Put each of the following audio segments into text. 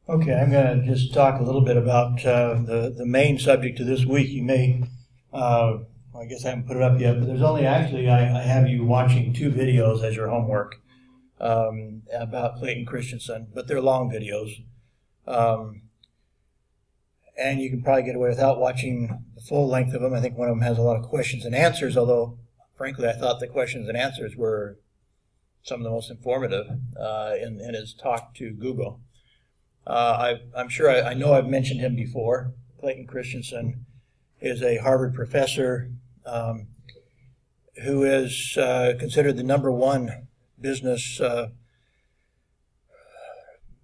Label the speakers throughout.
Speaker 1: Okay, I'm going to just talk a little bit about the main subject of this week. You may, I guess I haven't put it up yet, but there's only actually, I have you watching 2 videos as your homework about Clayton Christensen, but they're long videos. And you can probably get away without watching the full length of them. I think one of them has a lot of questions and answers, although, frankly, I thought the questions and answers were some of the most informative in his talk to Google. I'm sure I know I've mentioned him before. Clayton Christensen is a Harvard professor who is considered the #1 business,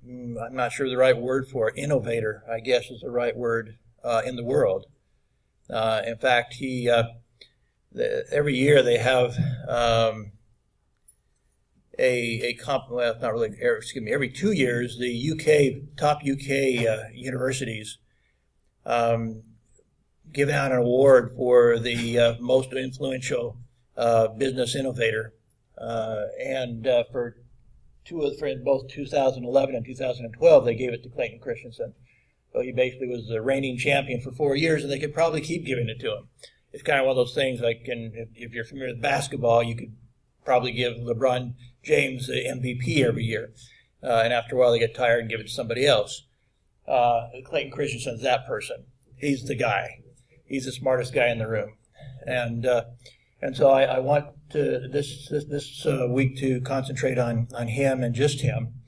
Speaker 1: I'm not sure the right word for it, innovator, I guess is the right word, in the world. In fact, every year they have every 2 years, the top UK universities give out an award for the most influential business innovator, and for both 2011 and 2012, they gave it to Clayton Christensen. So he basically was the reigning champion for 4 years, and they could probably keep giving it to him. It's kind of one of those things like, if you're familiar with basketball, you could probably give LeBron James the MVP every year. And after a while, they get tired and give it to somebody else. Clayton Christensen's that person. He's the guy. He's the smartest guy in the room. And so I want to this week to concentrate on him and just him.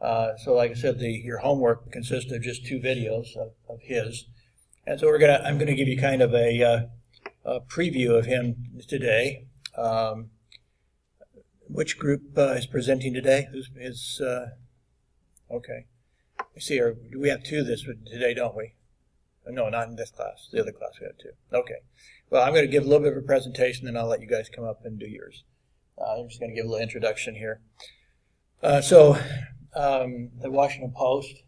Speaker 1: So like I said, your homework consists of just 2 videos of his. And so I'm gonna give you kind of a preview of him today. Which group is presenting today? Okay. Let's see, do we have 2 today, don't we? No, not in this class. The other class we have 2. Okay. Well, I'm going to give a little bit of a presentation, then I'll let you guys come up and do yours. I'm just going to give a little introduction here. The Washington Post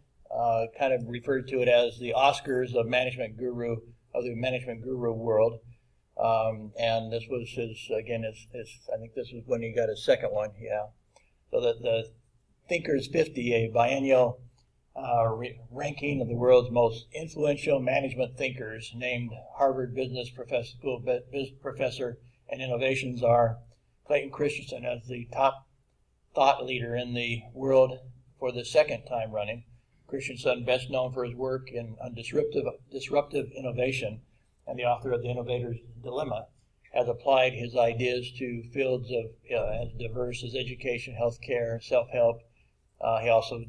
Speaker 1: kind of referred to it as the Oscars of the management guru world. And this was I think this was when he got his second one, yeah. So the Thinkers 50, a biennial ranking of the world's most influential management thinkers, named Harvard Business School professor and innovation czar Clayton Christensen as the top thought leader in the world for the second time running. Christensen, best known for his work on disruptive innovation, and the author of The Innovator's Dilemma, has applied his ideas to fields as diverse as education, healthcare, self-help. He also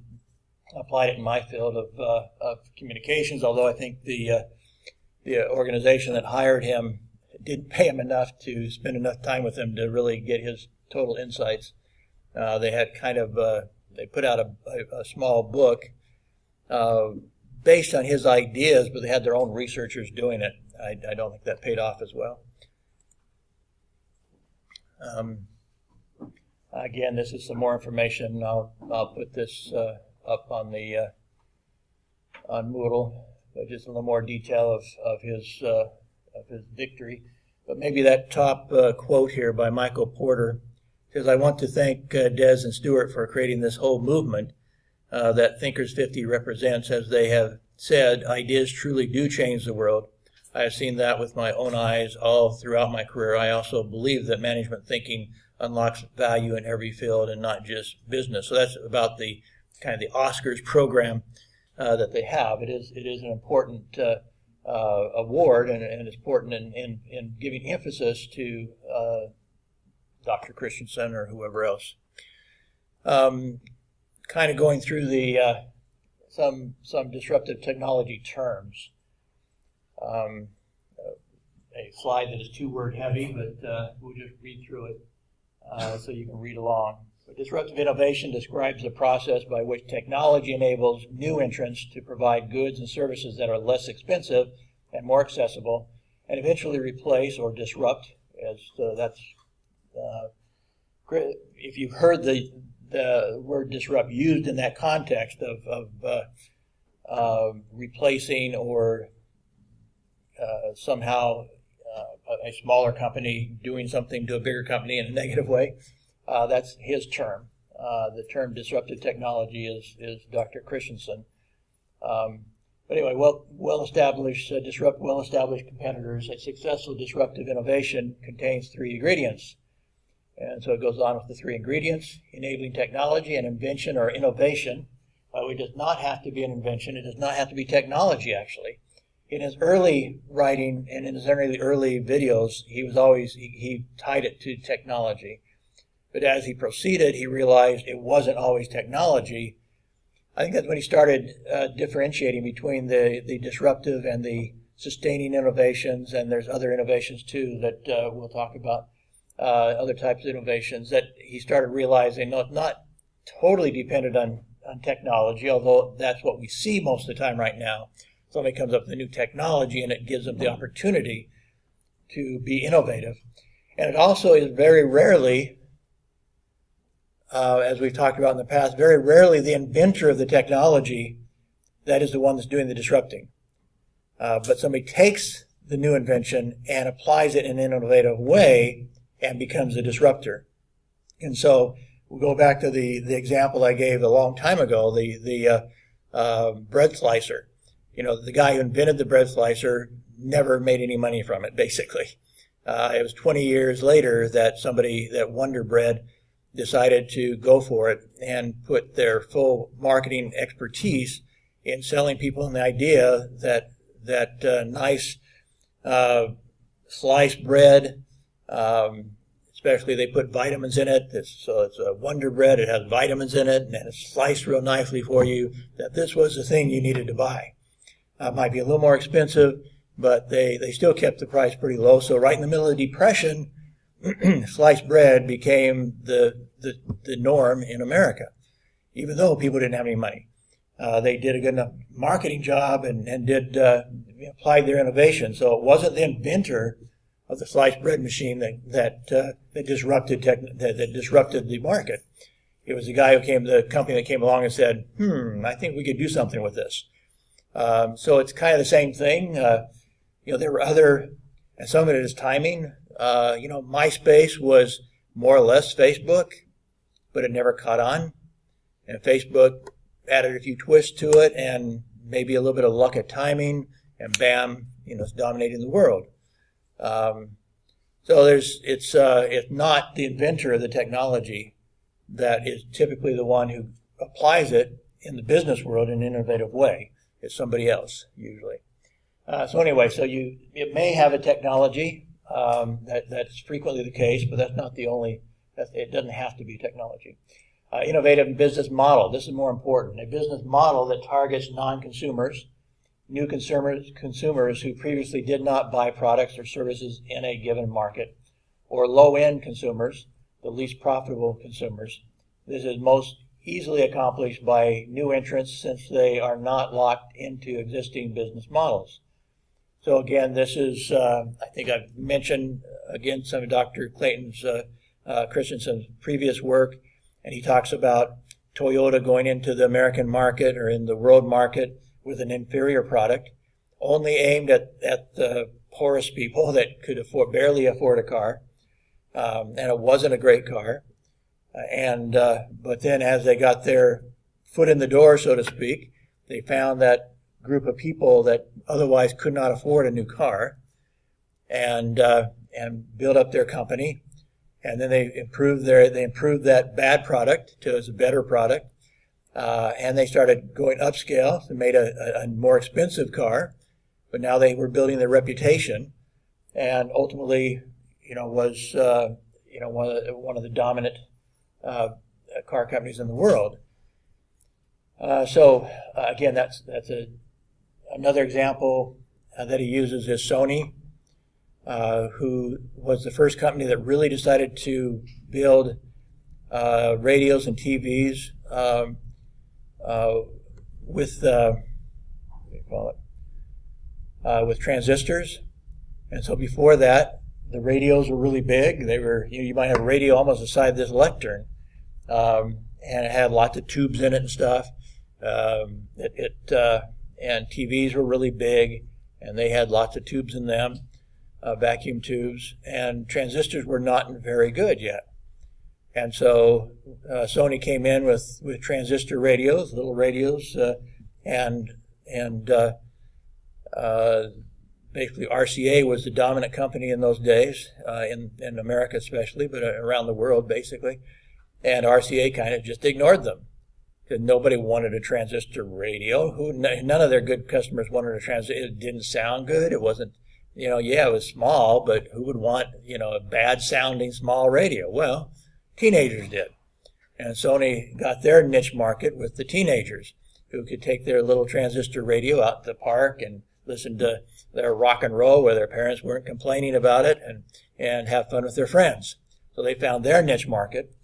Speaker 1: applied it in my field of communications, although I think the organization that hired him didn't pay him enough to spend enough time with him to really get his total insights. They had they put out a small book based on his ideas, but they had their own researchers doing it. I don't think that paid off as well. Again, this is some more information. I'll put this up on Moodle, but just a little more detail of his victory. But maybe that top quote here by Michael Porter says, "I want to thank Des and Stewart for creating this whole movement that Thinkers 50 represents. As they have said, ideas truly do change the world. I have seen that with my own eyes all throughout my career. I also believe that management thinking unlocks value in every field and not just business." So that's about the kind of the Oscars program that they have. It is an important award, and it's important in giving emphasis to Dr. Christensen or whoever else. Kind of going through the some disruptive technology terms. A slide that is 2-word heavy, but we'll just read through it so you can read along. So disruptive innovation describes the process by which technology enables new entrants to provide goods and services that are less expensive and more accessible, and eventually replace or disrupt. If you've heard the word disrupt used in that context of replacing or somehow a smaller company doing something to a bigger company in a negative way. That's his term. The term disruptive technology is Dr. Christensen. But anyway, well-established, disrupt well-established competitors. A successful disruptive innovation contains 3 ingredients. And so it goes on with the 3 ingredients: enabling technology, an invention or innovation. It does not have to be an invention. It does not have to be technology, actually. In his early writing and in his early videos, he tied it to technology. But as he proceeded, he realized it wasn't always technology. I think that's when he started differentiating between the disruptive and the sustaining innovations, and there's other innovations too that we'll talk about, other types of innovations that he started realizing not totally dependent on technology, although that's what we see most of the time right now. Somebody comes up with a new technology and it gives them the opportunity to be innovative. And it also is very rarely, as we've talked about in the past, very rarely the inventor of the technology that is the one that's doing the disrupting. But somebody takes the new invention and applies it in an innovative way and becomes a disruptor. And so we'll go back to the example I gave a long time ago, the bread slicer. The guy who invented the bread slicer never made any money from it, basically. It was 20 years later that Wonder Bread decided to go for it and put their full marketing expertise in selling people the idea that nice sliced bread, especially they put vitamins in it. So it's a Wonder Bread. It has vitamins in it, and it's sliced real nicely for you, that this was the thing you needed to buy. Might be a little more expensive, but they still kept the price pretty low. So right in the middle of the Depression, sliced bread became the norm in America, even though people didn't have any money. They did a good enough marketing job and applied their innovation. So it wasn't the inventor of the sliced bread machine that disrupted the market. It was the company that came along and said, I think we could do something with this. So it's kind of the same thing. There were other, and some of it is timing. MySpace was more or less Facebook, but it never caught on. And Facebook added a few twists to it and maybe a little bit of luck at timing, and bam, it's dominating the world. So it's not the inventor of the technology that is typically the one who applies it in the business world in an innovative way. It's somebody else, usually. So it may have a technology, that's frequently the case, but that's not the only, it doesn't have to be technology. Innovative business model, this is more important. A business model that targets non-consumers, new consumers who previously did not buy products or services in a given market, or low-end consumers, the least profitable consumers. This is most easily accomplished by new entrants since they are not locked into existing business models. So again, this is, I think I've mentioned, again, some of Dr. Clayton's Christensen's previous work, and he talks about Toyota going into the American market or in the world market with an inferior product, only aimed at the poorest people that could barely afford a car, and it wasn't a great car. But then as they got their foot in the door, so to speak, they found that group of people that otherwise could not afford a new car, and built up their company, and then they improved that bad product to a better product, and they started going upscale. They made a more expensive car, but now they were building their reputation, and ultimately, was one of the dominant car companies in the world. Again, that's another example that he uses is Sony, who was the first company that really decided to build radios and TVs with transistors. And so before that, the radios were really big. They were, you might have a radio almost the size of this lectern, and it had lots of tubes in it and stuff. And TVs were really big, and they had lots of tubes in them, vacuum tubes, and transistors were not very good yet. And so Sony came in with transistor radios, little radios, and and basically RCA was the dominant company in those days, in America especially, but around the world basically. And RCA kind of just ignored them. Because nobody wanted a transistor radio. None of their good customers wanted a transistor. It didn't sound good. It wasn't, it was small, but who would want, a bad sounding small radio? Well, teenagers did. And Sony got their niche market with the teenagers who could take their little transistor radio out to the park and listen to their rock and roll where their parents weren't complaining about it and have fun with their friends. So they found their niche market.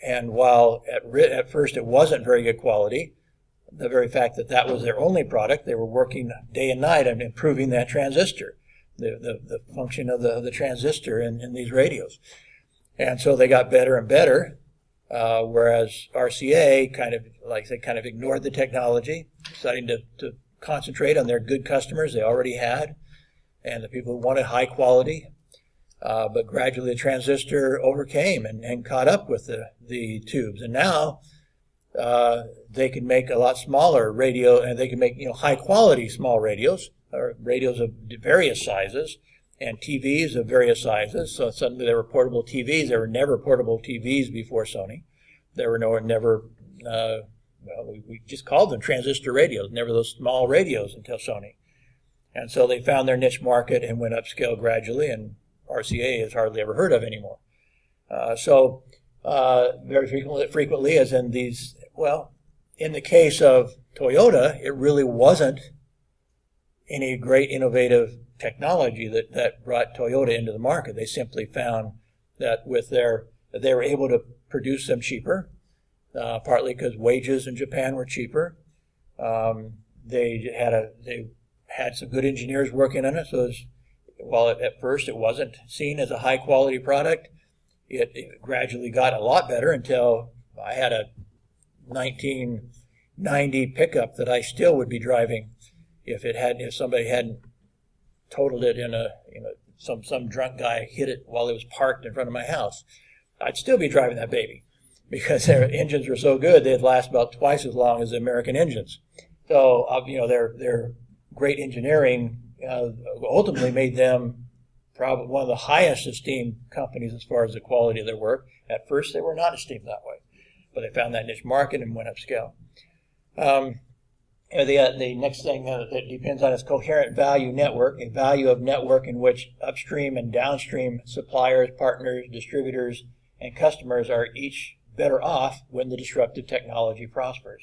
Speaker 1: And while at first it wasn't very good quality, the very fact that was their only product, they were working day and night on improving that transistor, the function of the transistor in these radios. And so they got better and better, whereas RCA kind of ignored the technology, deciding to concentrate on their good customers they already had and the people who wanted high quality. But gradually the transistor overcame and caught up with the tubes. And now they can make a lot smaller radio, and they can make high quality small radios, or radios of various sizes, and TVs of various sizes. So suddenly there were portable TVs. There were never portable TVs before Sony. There were we just called them transistor radios, never those small radios until Sony. And so they found their niche market and went upscale gradually, and RCA is hardly ever heard of anymore. Very frequently, as in these, in the case of Toyota, it really wasn't any great innovative technology that brought Toyota into the market. They simply found that they were able to produce them cheaper, partly because wages in Japan were cheaper. They had some good engineers working on it, so while at first it wasn't seen as a high-quality product, it gradually got a lot better until I had a 1990 pickup that I still would be driving if somebody hadn't totaled it some drunk guy hit it while it was parked in front of my house. I'd still be driving that baby because their engines were so good they'd last about twice as long as the American engines. So their great engineering ultimately made them probably one of the highest esteemed companies as far as the quality of their work. At first, they were not esteemed that way, but they found that niche market and went upscale. The next thing that depends on is coherent value network, a value of network in which upstream and downstream suppliers, partners, distributors, and customers are each better off when the disruptive technology prospers.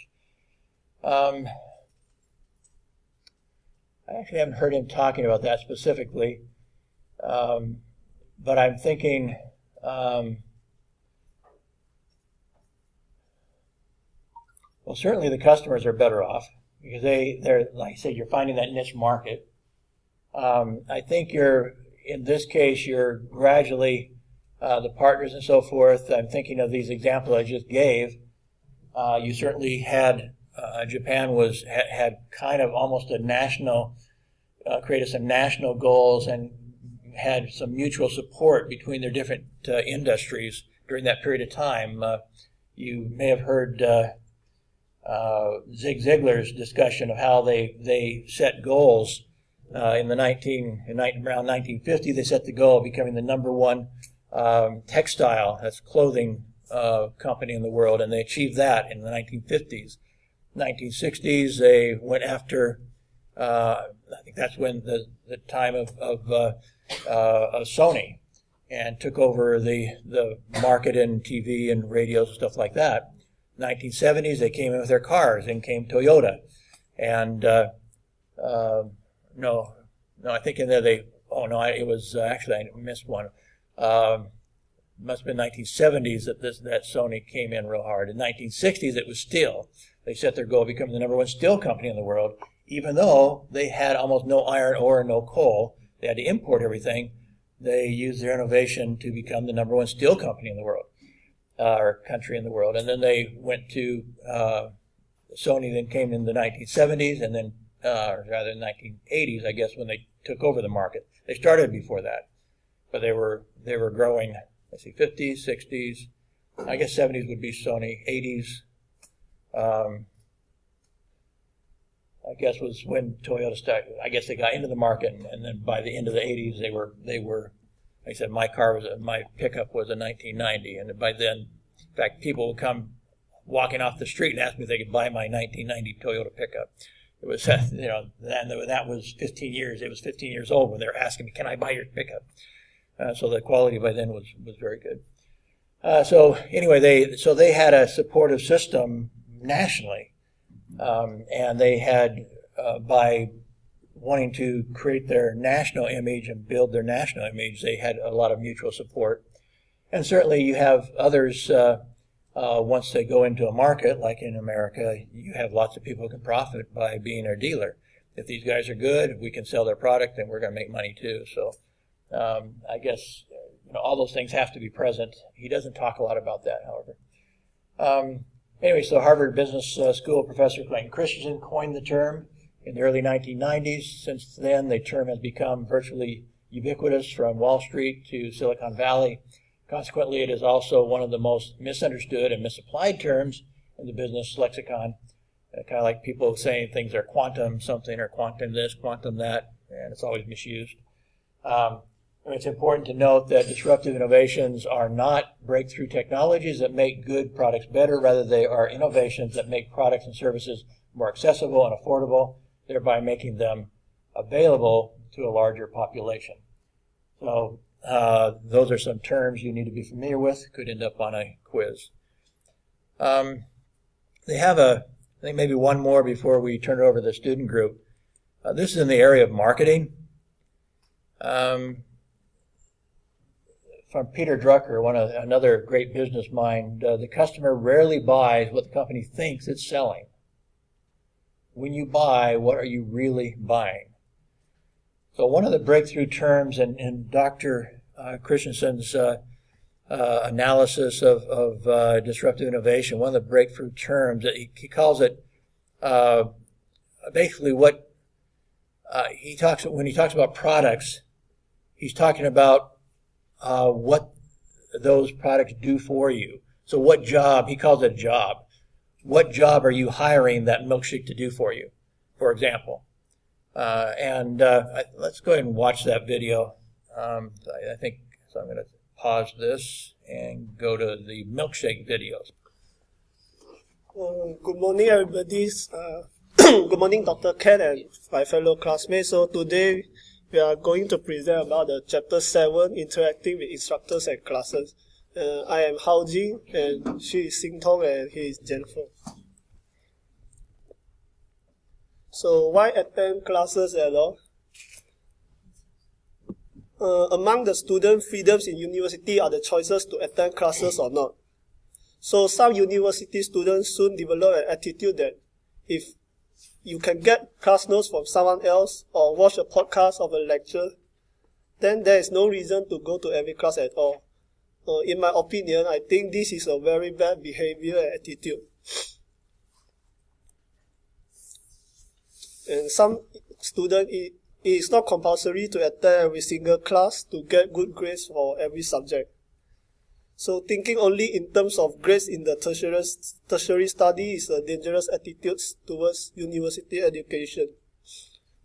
Speaker 1: I actually haven't heard him talking about that specifically, but I'm thinking certainly the customers are better off because they're like I said, you're finding that niche market. I think in this case, you're gradually the partners and so forth. I'm thinking of these examples I just gave. You certainly had Japan had kind of almost a national, created some national goals and had some mutual support between their different industries during that period of time. You may have heard Zig Ziglar's discussion of how they set goals around 1950. They set the goal of becoming the number one textile, that's clothing company in the world, and they achieved that in the 1950s. 1960s, they went after. I think that's when the time of Sony, and took over the market in TV and radios and stuff like that. 1970s, they came in with their cars. In came Toyota, and I think in there it was actually I missed one. Must have been 1970s that Sony came in real hard. In 1960s, it was steel. They set their goal of becoming the number one steel company in the world, even though they had almost no iron ore and no coal. They had to import everything. They used their innovation to become the number one steel company in the world, or country in the world. And then they went to Sony. Then came in the 1970s, and then or rather 1980s, I guess, when they took over the market. They started before that, but they were growing. Let's see, 50s, 60s, I guess 70s would be Sony, 80s. I guess, was when Toyota started. I guess they got into the market, and then by the end of the 80s, they were. Like I said, my pickup was a 1990, and by then, in fact, people would come walking off the street and ask me if they could buy my 1990 Toyota pickup. It was, that was 15 years. It was 15 years old when they were asking me, "Can I buy your pickup?" So the quality by then was very good. So anyway, they had a supportive system nationally, and they had by wanting to create their national image and build their national image, they had a lot of mutual support. And certainly you have others, once they go into a market, like in America, you have lots of people who can profit by being a dealer. If these guys are good, we can sell their product and we're going to make money too. So I guess all those things have to be present. He doesn't talk a lot about that, however. Anyway, so Harvard Business School professor Clayton Christensen coined the term in the early 1990s. Since then, the term has become virtually ubiquitous from Wall Street to Silicon Valley. Consequently, it is also one of the most misunderstood and misapplied terms in the business lexicon. Kind of like people saying things are quantum something or quantum this, quantum that, and it's always misused. It's important to note that disruptive innovations are not breakthrough technologies that make good products better. Rather, they are innovations that make products and services more accessible and affordable, thereby making them available to a larger population. So those are some terms you need to be familiar with. Could end up on a quiz. They have I think maybe one more before we turn it over to the student group. This is in the area of marketing. From Peter Drucker, another great business mind, the customer rarely buys what the company thinks it's selling. When you buy, what are you really buying? So one of the breakthrough terms in Dr. Christensen's analysis of disruptive innovation, one of the breakthrough terms, he calls it basically what when he talks about products, he's talking about what those products do for you. So what job, he calls it a job. What job are you hiring that milkshake to do for you, for example? Let's go ahead and watch that video. I think, so I'm going to pause this and go to the milkshake videos.
Speaker 2: Good morning, everybody. Good morning, Dr. Ken and my fellow classmates. So today we are going to present about the Chapter 7, Interacting with Instructors and Classes. I am Harvey, and she is Sing Tong, and he is Jennifer. So why attend classes at all? Among the student freedoms in university are the choices to attend classes or not. So some university students soon develop an attitude that if you can get class notes from someone else or watch a podcast of a lecture, then there is no reason to go to every class at all. In my opinion, I think this is a very bad behavior and attitude. And some students, it is not compulsory to attend every single class to get good grades for every subject. So thinking only in terms of grades in the tertiary study is a dangerous attitude towards university education.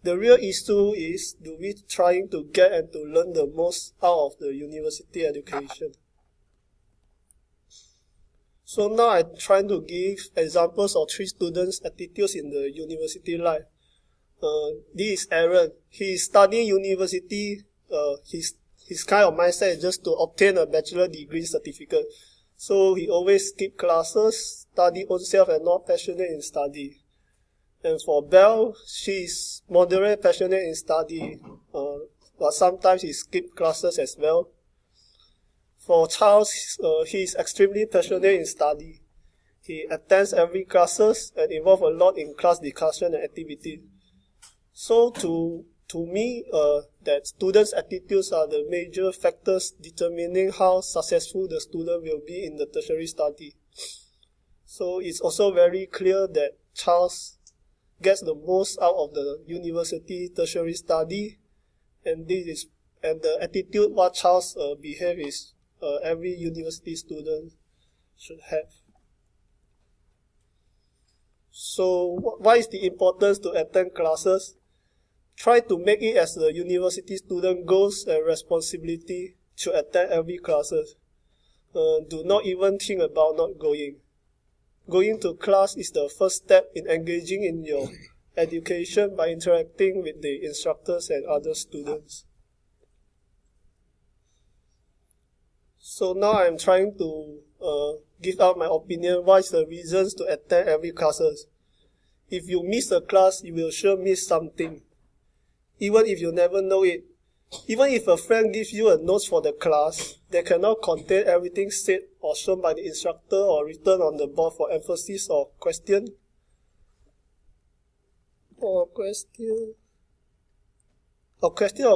Speaker 2: The real issue is, do we trying to get and to learn the most out of the university education? So now I'm trying to give examples of 3 students' attitudes in the university life. This is Aaron. He is studying university. His kind of mindset is just to obtain a bachelor degree certificate. So he always skip classes, study own self, and not passionate in study. And for Belle, she is moderate passionate in study, but sometimes he skip classes as well. For Charles, he is extremely passionate in study. He attends every classes and involved a lot in class discussion and activity. So to me, that students' attitudes are the major factors determining how successful the student will be in the tertiary study. So it's also very clear that Charles gets the most out of the university tertiary study, and the attitude what Charles behave is every university student should have. So why is the importance to attend classes? Try to make it as a university student goals and responsibility to attend every classes. Do not even think about not going. Going to class is the first step in engaging in your education by interacting with the instructors and other students. So now I'm trying to give out my opinion. What is the reasons to attend every classes? If you miss a class, you will sure miss something, even if you never know it. Even if a friend gives you a note for the class, they cannot contain everything said or shown by the instructor or written on the board for emphasis or question. Or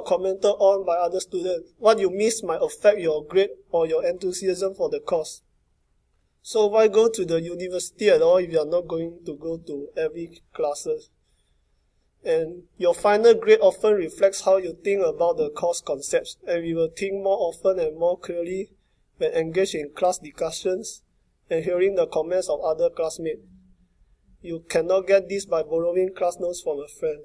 Speaker 2: commented on by other students. What you miss might affect your grade or your enthusiasm for the course. So why go to the university at all if you are not going to go to every classes? And your final grade often reflects how you think about the course concepts, and you will think more often and more clearly when engaged in class discussions and hearing the comments of other classmates. You cannot get this by borrowing class notes from a friend.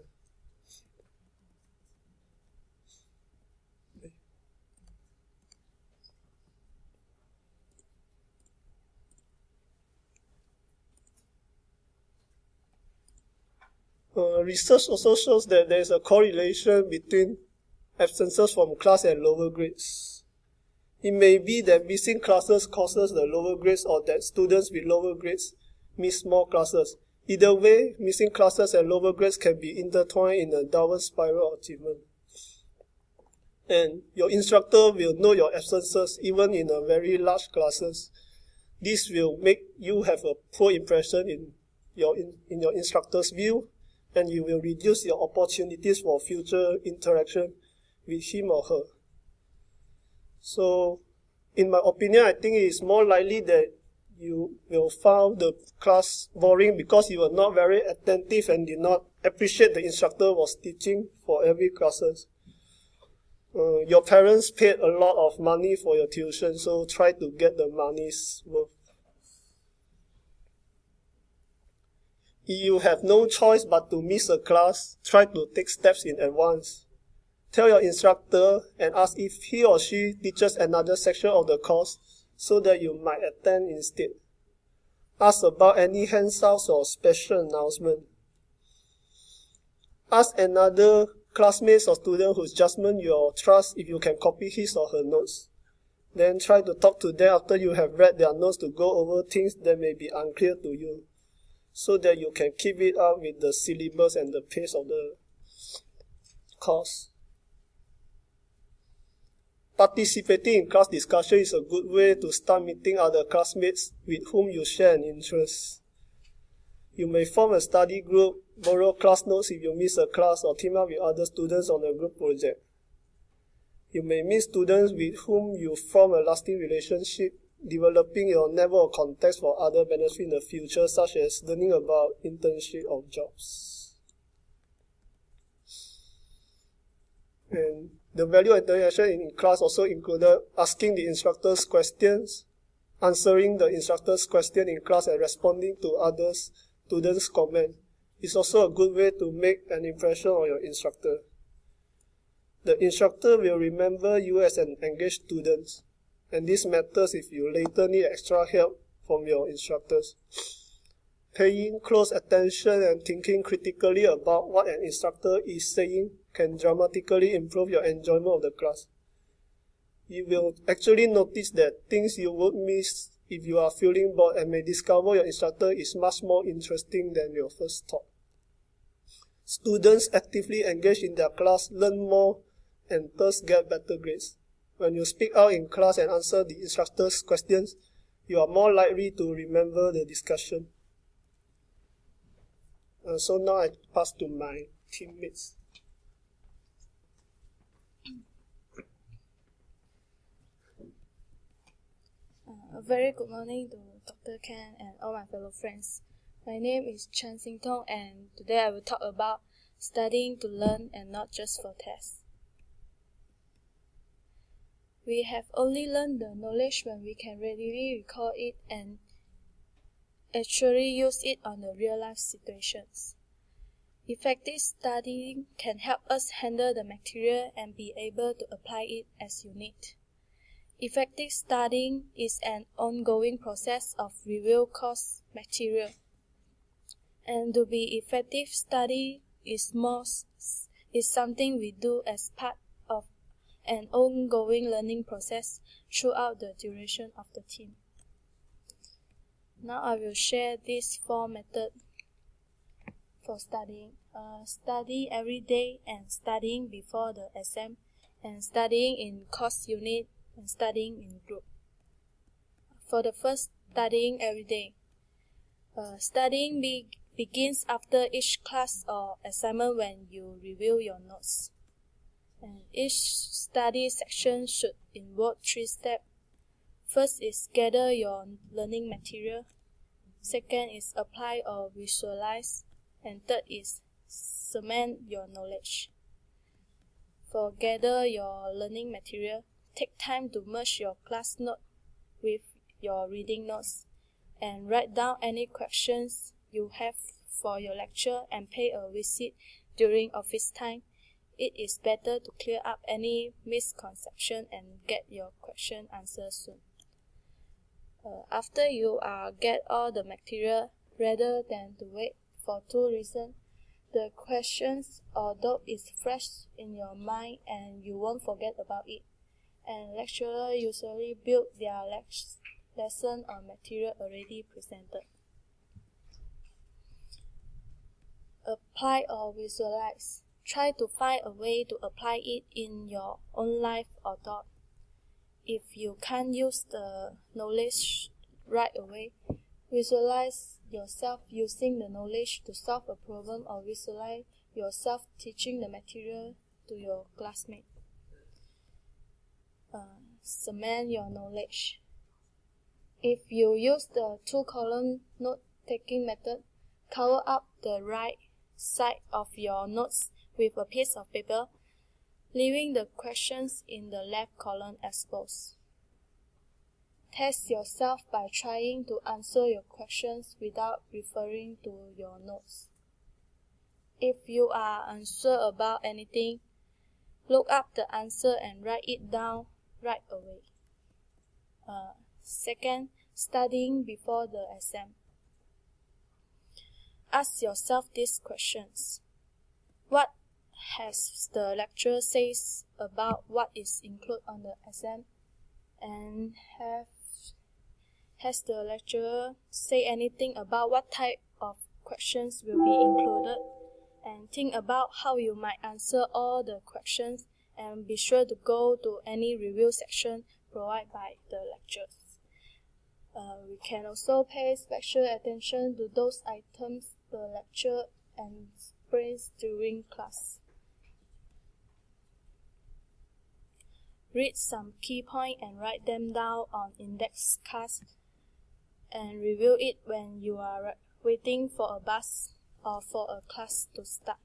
Speaker 2: Research also shows that there is a correlation between absences from class and lower grades. It may be that missing classes causes the lower grades, or that students with lower grades miss more classes. Either way, missing classes and lower grades can be intertwined in a downward spiral of achievement. And your instructor will know your absences even in a very large classes. This will make you have a poor impression in your instructor's view, and you will reduce your opportunities for future interaction with him or her. So, in my opinion, I think it is more likely that you will find the class boring because you were not very attentive and did not appreciate the instructor was teaching for every classes. Your parents paid a lot of money for your tuition, so try to get the money's worth. If you have no choice but to miss a class, try to take steps in advance. Tell your instructor and ask if he or she teaches another section of the course so that you might attend instead. Ask about any handouts or special announcement. Ask another classmate or student whose judgment you trust if you can copy his or her notes. Then try to talk to them after you have read their notes to go over things that may be unclear to you, so that you can keep it up with the syllabus and the pace of the course. Participating in class discussion is a good way to start meeting other classmates with whom you share an interest. You may form a study group, borrow class notes if you miss a class, or team up with other students on a group project. You may meet students with whom you form a lasting relationship, developing your network of contacts for other benefits in the future, such as learning about internship or jobs. And the value of interaction in class also included asking the instructors questions, answering the instructor's question in class, and responding to other students' comments. It's also a good way to make an impression on your instructor. The instructor will remember you as an engaged student, and this matters if you later need extra help from your instructors. Paying close attention and thinking critically about what an instructor is saying can dramatically improve your enjoyment of the class. You will actually notice that things you would miss if you are feeling bored, and may discover your instructor is much more interesting than your first thought. Students actively engaged in their class learn more and thus get better grades. When you speak out in class and answer the instructor's questions, you are more likely to remember the discussion. So now I pass to my teammates.
Speaker 3: A very good morning to Dr. Ken and all my fellow friends. My name is Chen Xing Tong, and today I will talk about studying to learn and not just for tests. We have only learned the knowledge when we can readily recall it, and actually use it on the real-life situations. Effective studying can help us handle the material and be able to apply it as you need. Effective studying is an ongoing process of review course material. And to be effective, study is something we do as part of an ongoing learning process throughout the duration of the team. Now I will share these 4 methods for studying. Study every day and studying before the exam, and studying in course unit and studying in group. For the first, studying every day. Studying begins after each class or assignment when you review your notes. And each study section should involve 3 steps. First is gather your learning material. Second is apply or visualize. And third is cement your knowledge. For gather your learning material, take time to merge your class note with your reading notes and write down any questions you have for your lecture and pay a visit during office time. It is better to clear up any misconception and get your question answered soon. After you get all the material, rather than to wait for 2 reasons, the questions or doubt is fresh in your mind and you won't forget about it. And lecturers usually build their lesson on material already presented. Apply or visualize. Try to find a way to apply it in your own life or thought. If you can't use the knowledge right away, visualize yourself using the knowledge to solve a problem or visualize yourself teaching the material to your classmates. Cement your knowledge. If you use the 2-column note-taking method, cover up the right side of your notes with a piece of paper, leaving the questions in the left column exposed. Test yourself by trying to answer your questions without referring to your notes. If you are unsure about anything, look up the answer and write it down right away. Second, studying before the exam. Ask yourself these questions. What has the lecturer says about what is included on the exam? And has the lecturer say anything about what type of questions will be included? And think about how you might answer all the questions, and be sure to go to any review section provided by the lecturers. We can also pay special attention to those items the lecturer explains during class. Read some key points and write them down on index cards and review it when you are waiting for a bus or for a class to start.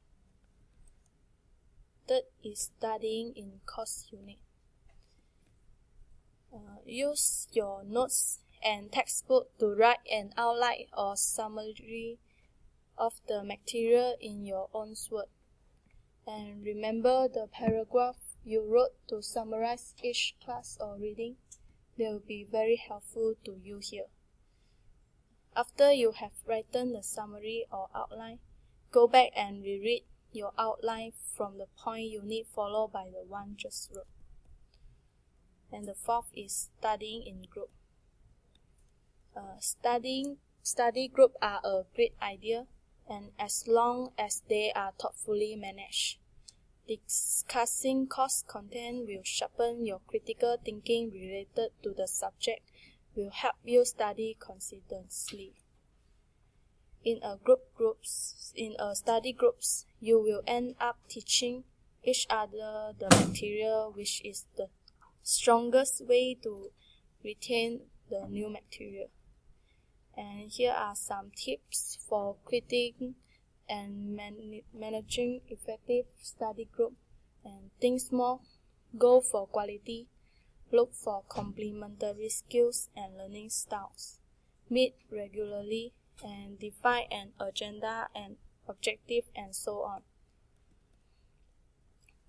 Speaker 3: Third is studying in course unit. Use your notes and textbook to write an outline or summary of the material in your own words. And remember the paragraph you wrote to summarize each class or reading. They will be very helpful to you here. After you have written the summary or outline, go back and reread your outline from the point you need followed by the one just wrote. And the fourth is studying in group. Study group are a great idea, and as long as they are thoughtfully managed. Discussing course content will sharpen your critical thinking related to the subject, will help you study consistently. In study groups, you will end up teaching each other the material, which is the strongest way to retain the new material. And here are some tips for creating and managing effective study group. And think small, go for quality, look for complementary skills and learning styles, meet regularly, and define an agenda and objective and so on.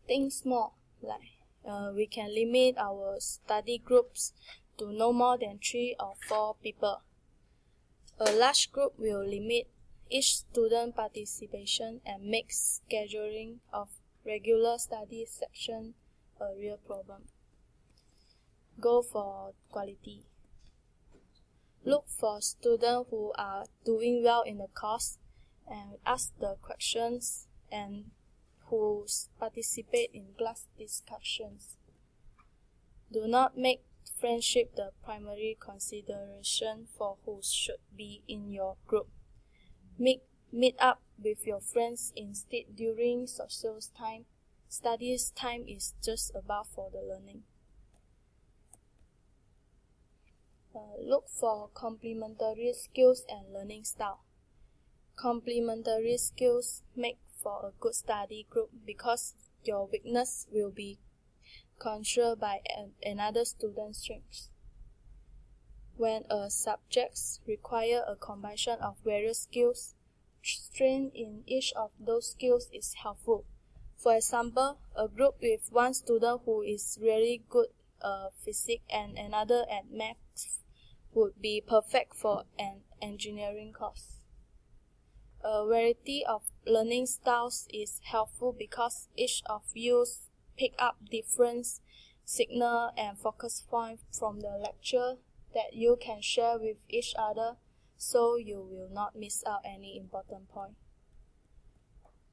Speaker 3: Think small, like we can limit our study groups to no more than 3 or 4 people. A large group will limit each student participation and make scheduling of regular study section a real problem. Go for quality. Look for students who are doing well in the course and ask the questions and who participate in class discussions. Do not make friendship the primary consideration for who should be in your group. Meet up with your friends instead during social time. Studies time is just about for the learning. Look for complementary skills and learning style. Complementary skills make for a good study group because your weakness will be controlled by another student's strengths. When a subject requires a combination of various skills, strength in each of those skills is helpful. For example, a group with one student who is really good at physics and another at math would be perfect for an engineering course. A variety of learning styles is helpful because each of you pick up different signal and focus points from the lecture that you can share with each other, so you will not miss out any important point.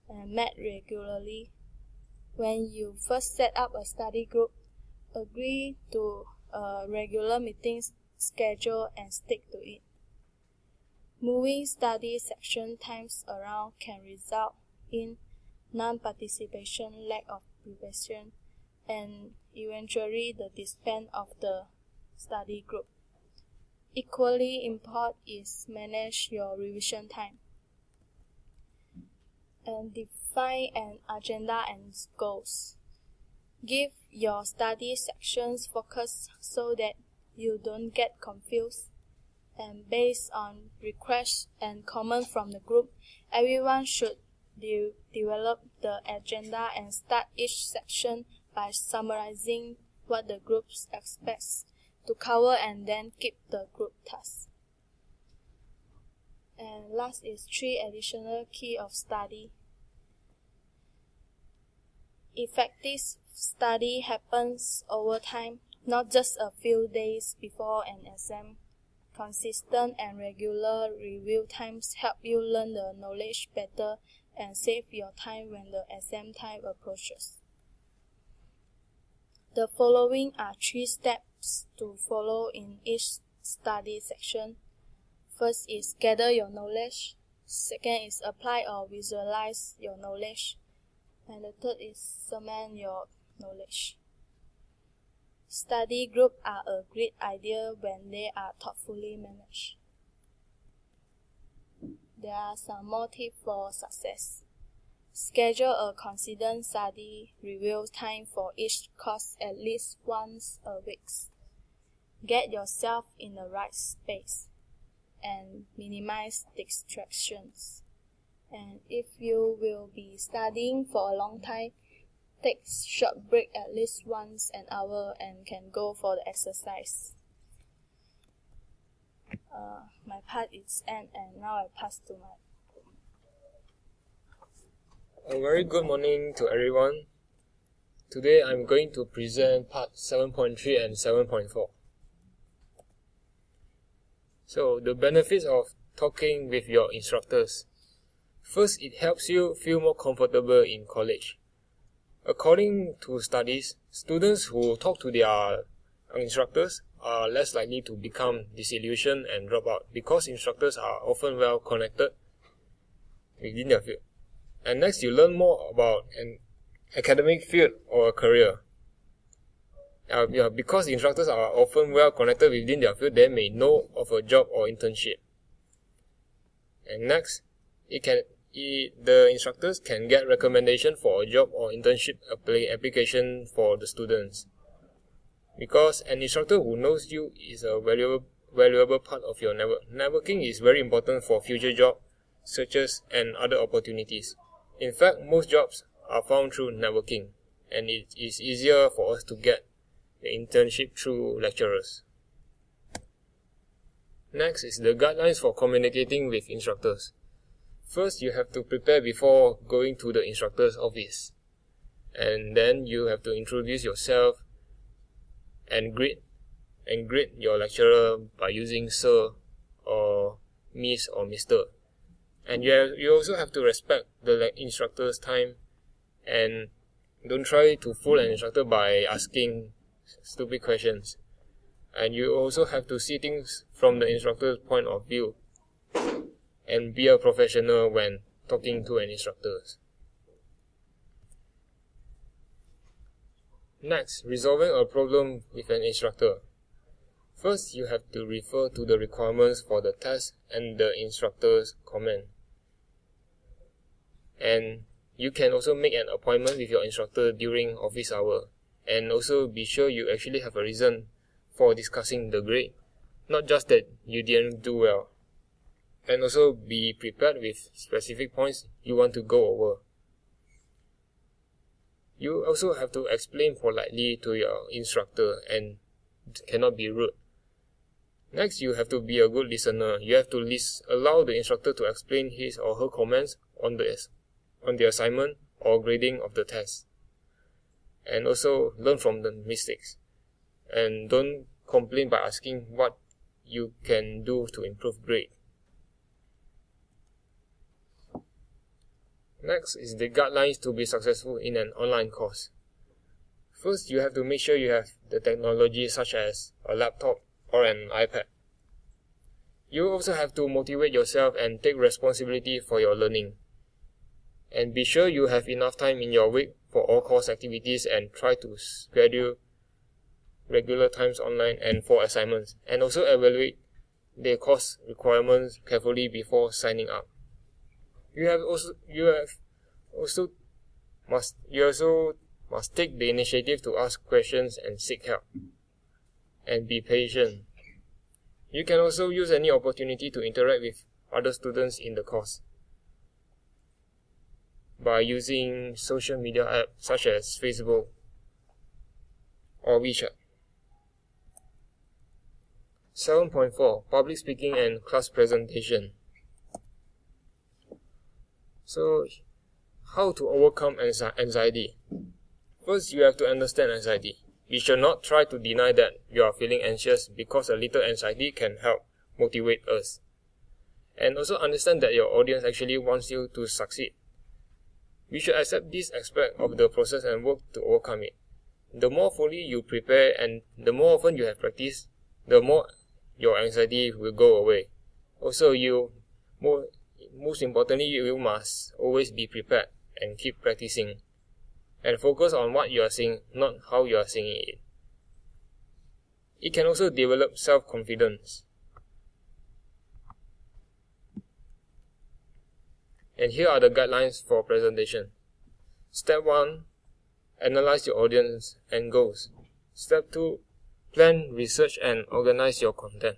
Speaker 3: And meet regularly. When you first set up a study group, agree to a regular meeting schedule and stick to it. Moving study section times around can result in non-participation, lack of preparation, and eventually the disband of the study group. Equally important is manage your revision time. And define an agenda and goals. Give your study sections focus so that you don't get confused. And based on requests and comments from the group, everyone should develop the agenda and start each section by summarizing what the group expects to cover and then keep the group tasks. And last is 3 additional key of study. Effective study happens over time, not just a few days before an exam. Consistent and regular review times help you learn the knowledge better and save your time when the exam time approaches. The following are 3 steps to follow in each study section. First is gather your knowledge. Second is apply or visualize your knowledge. And the third is cement your knowledge. Study groups are a great idea when they are thoughtfully managed. There are some more tips for success. Schedule a consistent study review time for each course at least once a week. Get yourself in the right space and minimize distractions. And if you will be studying for a long time, take short break at least once an hour and can go for the exercise. My part is end, and now I pass to my.
Speaker 4: A very good morning to everyone. Today I'm going to present part 7.3 and 7.4. So the benefits of talking with your instructors. First, it helps you feel more comfortable in college. According to studies, students who talk to their instructors are less likely to become disillusioned and drop out because instructors are often well connected within their field. And next, you learn more about an academic field or a career. Because instructors are often well connected within their field, they may know of a job or internship. And next, the instructors can get recommendation for a job or internship application for the students. Because an instructor who knows you is a valuable part of your network. Networking is very important for future job searches and other opportunities. In fact, most jobs are found through networking, and it is easier for us to get the internship through lecturers. Next is the guidelines for communicating with instructors. First, you have to prepare before going to the instructor's office, and then you have to introduce yourself and greet your lecturer by using sir or miss or mister. And you also have to respect the instructor's time and don't try to fool an instructor by asking stupid questions. And you also have to see things from the instructor's point of view and be a professional when talking to an instructor. Next, resolving a problem with an instructor. First, you have to refer to the requirements for the test and the instructor's comment. And you can also make an appointment with your instructor during office hour, and also be sure you actually have a reason for discussing the grade, not just that you didn't do well. And also be prepared with specific points you want to go over. You also have to explain politely to your instructor and cannot be rude. Next, you have to be a good listener. You have to allow the instructor to explain his or her comments on the assignment or grading of the test. And also learn from the mistakes. And don't complain by asking what you can do to improve grade. Next is the guidelines to be successful in an online course. First, you have to make sure you have the technology such as a laptop or an iPad. You also have to motivate yourself and take responsibility for your learning. And be sure you have enough time in your week for all course activities and try to schedule regular times online and for assignments. And also evaluate the course requirements carefully before signing up. You also must take the initiative to ask questions and seek help. And be patient. You can also use any opportunity to interact with other students in the course by using social media apps such as Facebook or WeChat. 7.4 Public Speaking and Class Presentation. So, how to overcome anxiety? First, you have to understand anxiety. We should not try to deny that you are feeling anxious because a little anxiety can help motivate us. And also understand that your audience actually wants you to succeed. We should accept this aspect of the process and work to overcome it. The more fully you prepare and the more often you have practiced, the more your anxiety will go away. Also, most importantly, you must always be prepared and keep practicing. And focus on what you are saying, not how you are saying it. It can also develop self-confidence. And here are the guidelines for presentation. Step 1. Analyze your audience and goals. Step 2. Plan, research and organize your content.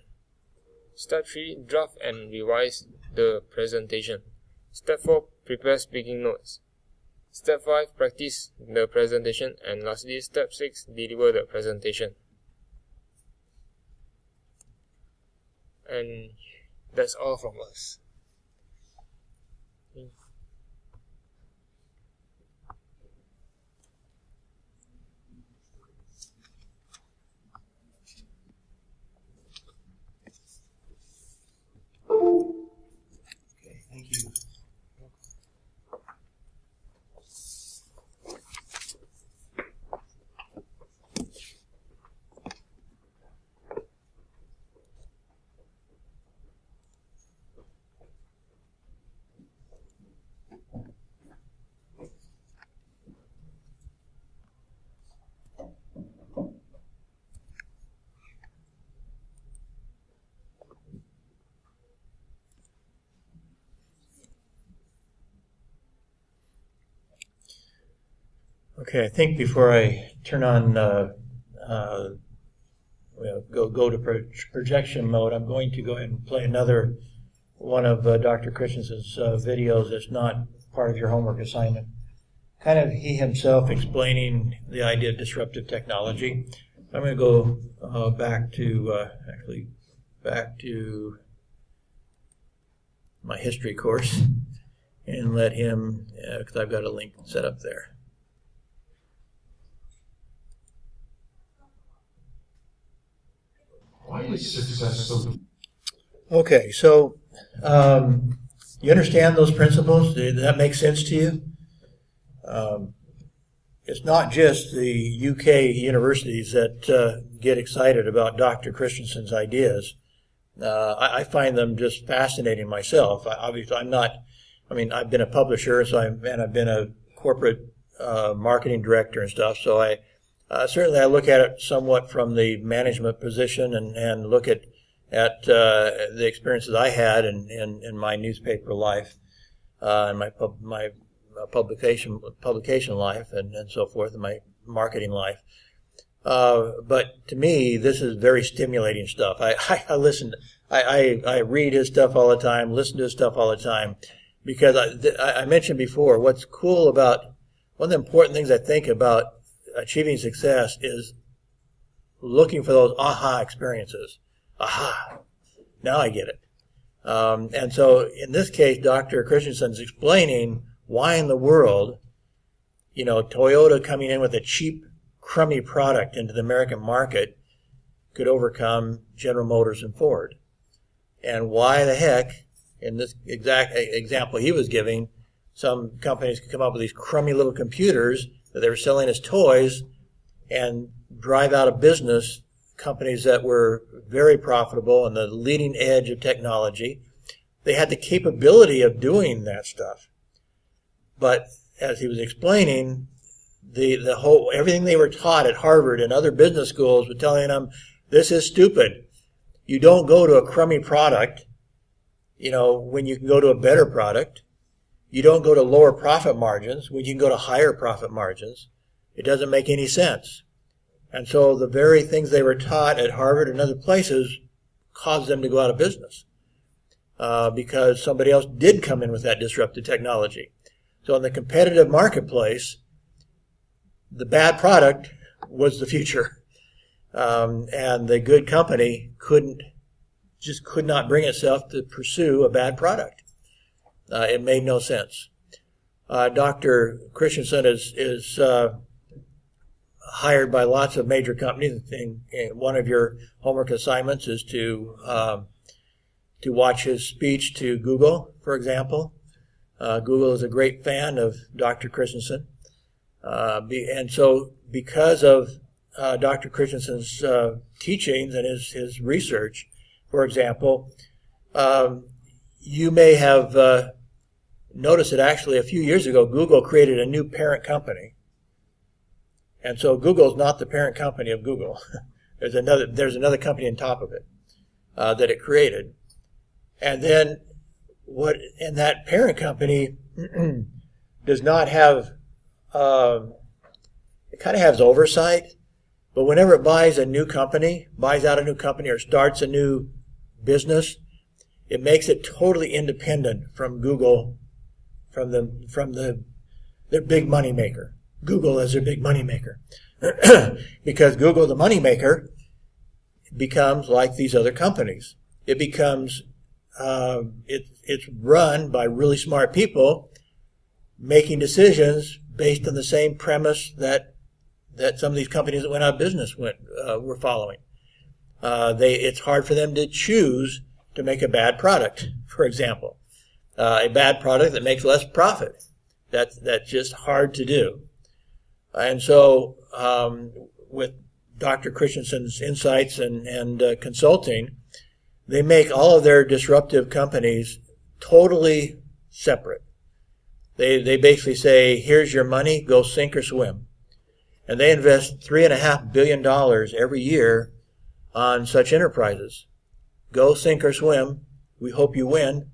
Speaker 4: Step 3. Draft and revise the presentation. Step 4. Prepare speaking notes. Step 5. Practice the presentation. And lastly, Step 6. Deliver the presentation. And that's all from us.
Speaker 1: Okay, thank you. Okay, I think before I turn on go to projection mode, I'm going to go ahead and play another one of Dr. Christensen's videos that's not part of your homework assignment. Kind of he himself explaining the idea of disruptive technology. I'm going to go back to my history course and let him, because I've got a link set up there.
Speaker 5: Why is success so?
Speaker 1: Okay, so you understand those principles? Does that make sense to you? It's not just the UK universities that get excited about Dr. Christensen's ideas. I find them just fascinating myself. Obviously, I've been a publisher, and I've been a corporate marketing director and stuff, so I look at it somewhat from the management position and look at the experiences I had in my newspaper life, and my publication life, and so forth, and my marketing life. But to me, this is very stimulating stuff. I listen. I read his stuff all the time, listen to his stuff all the time, because I mentioned before, what's cool about one of the important things I think about achieving success is looking for those aha experiences. Aha, now I get it. And so in this case, Dr. Christensen's explaining why in the world, Toyota coming in with a cheap, crummy product into the American market could overcome General Motors and Ford. And why the heck, in this exact example he was giving, some companies could come up with these crummy little computers that they were selling as toys and drive out of business companies that were very profitable and the leading edge of technology. They had the capability of doing that stuff. But as he was explaining, the whole everything they were taught at Harvard and other business schools were telling them, this is stupid. You don't go to a crummy product, when you can go to a better product. You don't go to lower profit margins when you can go to higher profit margins. It doesn't make any sense. And so the very things they were taught at Harvard and other places caused them to go out of business because somebody else did come in with that disruptive technology. So in the competitive marketplace, the bad product was the future. And the good company could not bring itself to pursue a bad product. It made no sense. Dr. Christensen is hired by lots of major companies. And one of your homework assignments is to watch his speech to Google, for example. Google is a great fan of Dr. Christensen. And so because of Dr. Christensen's teachings and his research, for example, you may have noticed that actually a few years ago, Google created a new parent company. And so Google is not the parent company of Google. There's another company on top of it that it created. And then that parent company does not have, it kind of has oversight, but whenever it buys out a new company or starts a new business, it makes it totally independent from Google, from their big money maker. Google as their big money maker. Because Google, the money maker, becomes like these other companies. It becomes, it's run by really smart people making decisions based on the same premise that some of these companies that went out of business were following. It's hard for them to choose to make a bad product, for example. A bad product that makes less profit. That's just hard to do. And so with Dr. Christensen's insights and consulting, they make all of their disruptive companies totally separate. They basically say, here's your money, go sink or swim. And they invest $3.5 billion every year on such enterprises. Go sink or swim. We hope you win,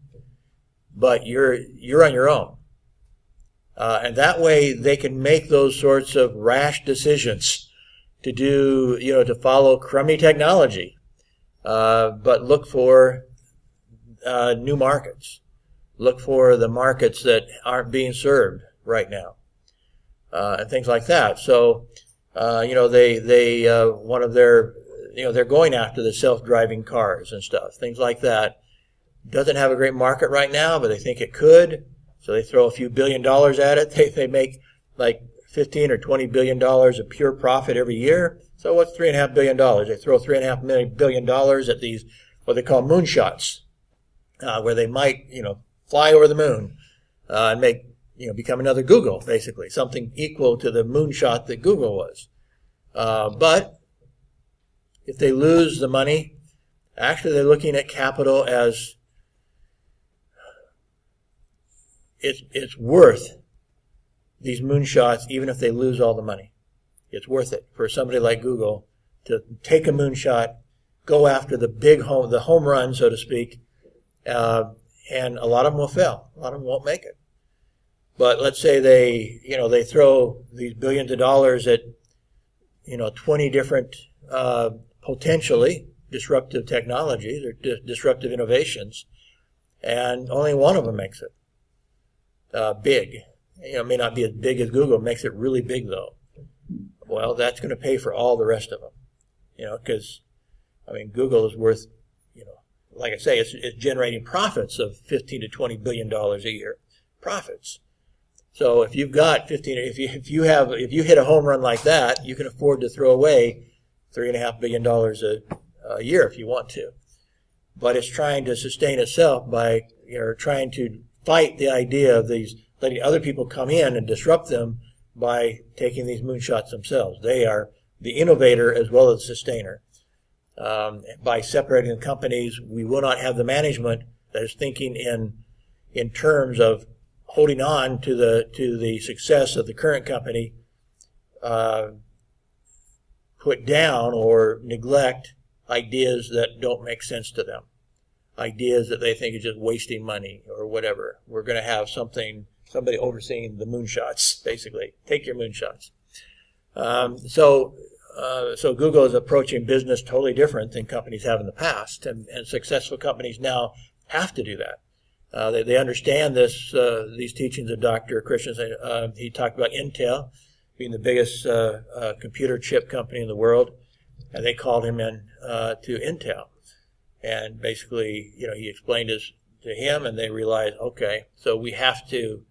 Speaker 1: but you're on your own. And that way they can make those sorts of rash decisions to do, to follow crummy technology, but look for new markets. Look for the markets that aren't being served right now, and things like that. So, they one of their, they're going after the self-driving cars and stuff, things like that. Doesn't have a great market right now, but they think it could. So they throw a few $1 billion at it. They make like $15 or $20 billion of pure profit every year. So what's $3.5 billion? They throw $3.5 billion at these, what they call moonshots, where they might, fly over the moon, and make, become another Google, basically, something equal to the moonshot that Google was. But if they lose the money, actually they're looking at capital as it's worth these moonshots, even if they lose all the money. It's worth it for somebody like Google to take a moonshot, go after the the home run, so to speak, and a lot of them will fail. A lot of them won't make it. But let's say they throw these billions of dollars at, 20 different potentially disruptive technologies or disruptive innovations, and only one of them makes it big. It may not be as big as Google, makes it really big though. Well, that's going to pay for all the rest of them, because, Google is worth, like I say, it's generating profits of $15 to $20 billion a year, profits. So if you've got if you hit a home run like that, you can afford to throw away $3.5 billion a year if you want to. But it's trying to sustain itself by trying to fight the idea of these letting other people come in and disrupt them by taking these moonshots themselves. They are the innovator as well as the sustainer. By separating the companies, we will not have the management that is thinking in terms of holding on to the success of the current company, put down or neglect ideas that don't make sense to them, ideas that they think are just wasting money or whatever. We're going to have somebody overseeing the moonshots, basically. Take your moonshots. So Google is approaching business totally different than companies have in the past, and successful companies now have to do that. They understand these teachings of Dr. Christensen. He talked about Intel being the biggest computer chip company in the world, and they called him in to Intel. And basically, he explained this to him, and they realized, okay, so we have to,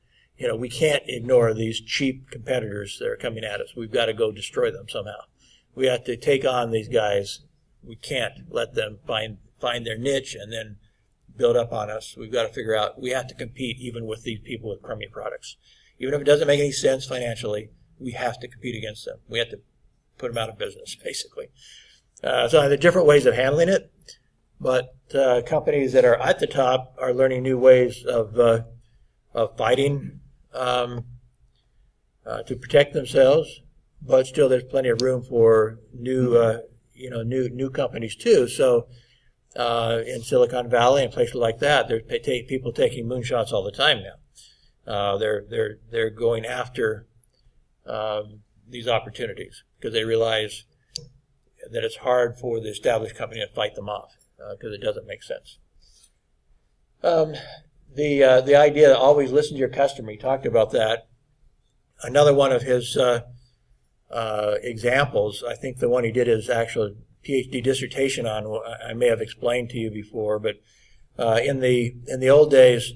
Speaker 1: we can't ignore these cheap competitors that are coming at us. We've got to go destroy them somehow. We have to take on these guys. We can't let them find their niche and then build up on us. We've got to figure out, we have to compete even with these people with crummy products. Even if it doesn't make any sense financially, we have to compete against them. We have to put them out of business, basically. So there are different ways of handling it, but companies that are at the top are learning new ways of fighting to protect themselves, but still there's plenty of room for new companies too. So in Silicon Valley and places like that, there's people taking moonshots all the time now. They're going after these opportunities because they realize that it's hard for the established company to fight them off because it doesn't make sense. The idea to always listen to your customer, he talked about that. Another one of his examples, I think the one he did his actual PhD dissertation on, I may have explained to you before, but in the old days,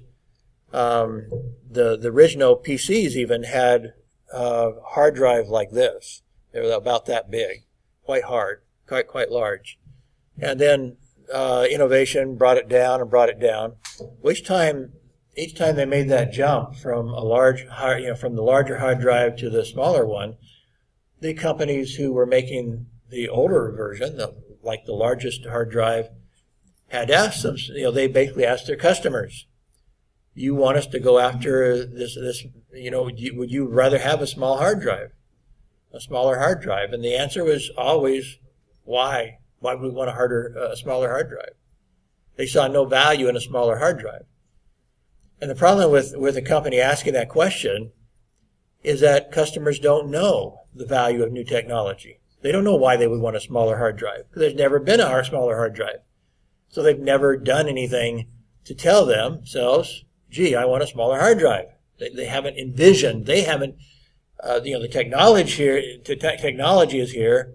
Speaker 1: the original PCs even had a hard drive like this. They were about that big, quite hard, quite large. And then innovation brought it down and brought it down. Each time they made that jump from from the larger hard drive to the smaller one, the companies who were making the older version, like the largest hard drive, had asked them. They basically asked their customers, "You want us to go after this? Would you rather have a small hard drive, a smaller hard drive?" And the answer was always, "Why? Why would we want a smaller hard drive?" They saw no value in a smaller hard drive. And the problem with a company asking that question is that customers don't know the value of new technology. They don't know why they would want a smaller hard drive, because there's never been a smaller hard drive. So they've never done anything to tell themselves, gee, I want a smaller hard drive. They haven't envisioned, they haven't, the technology is here.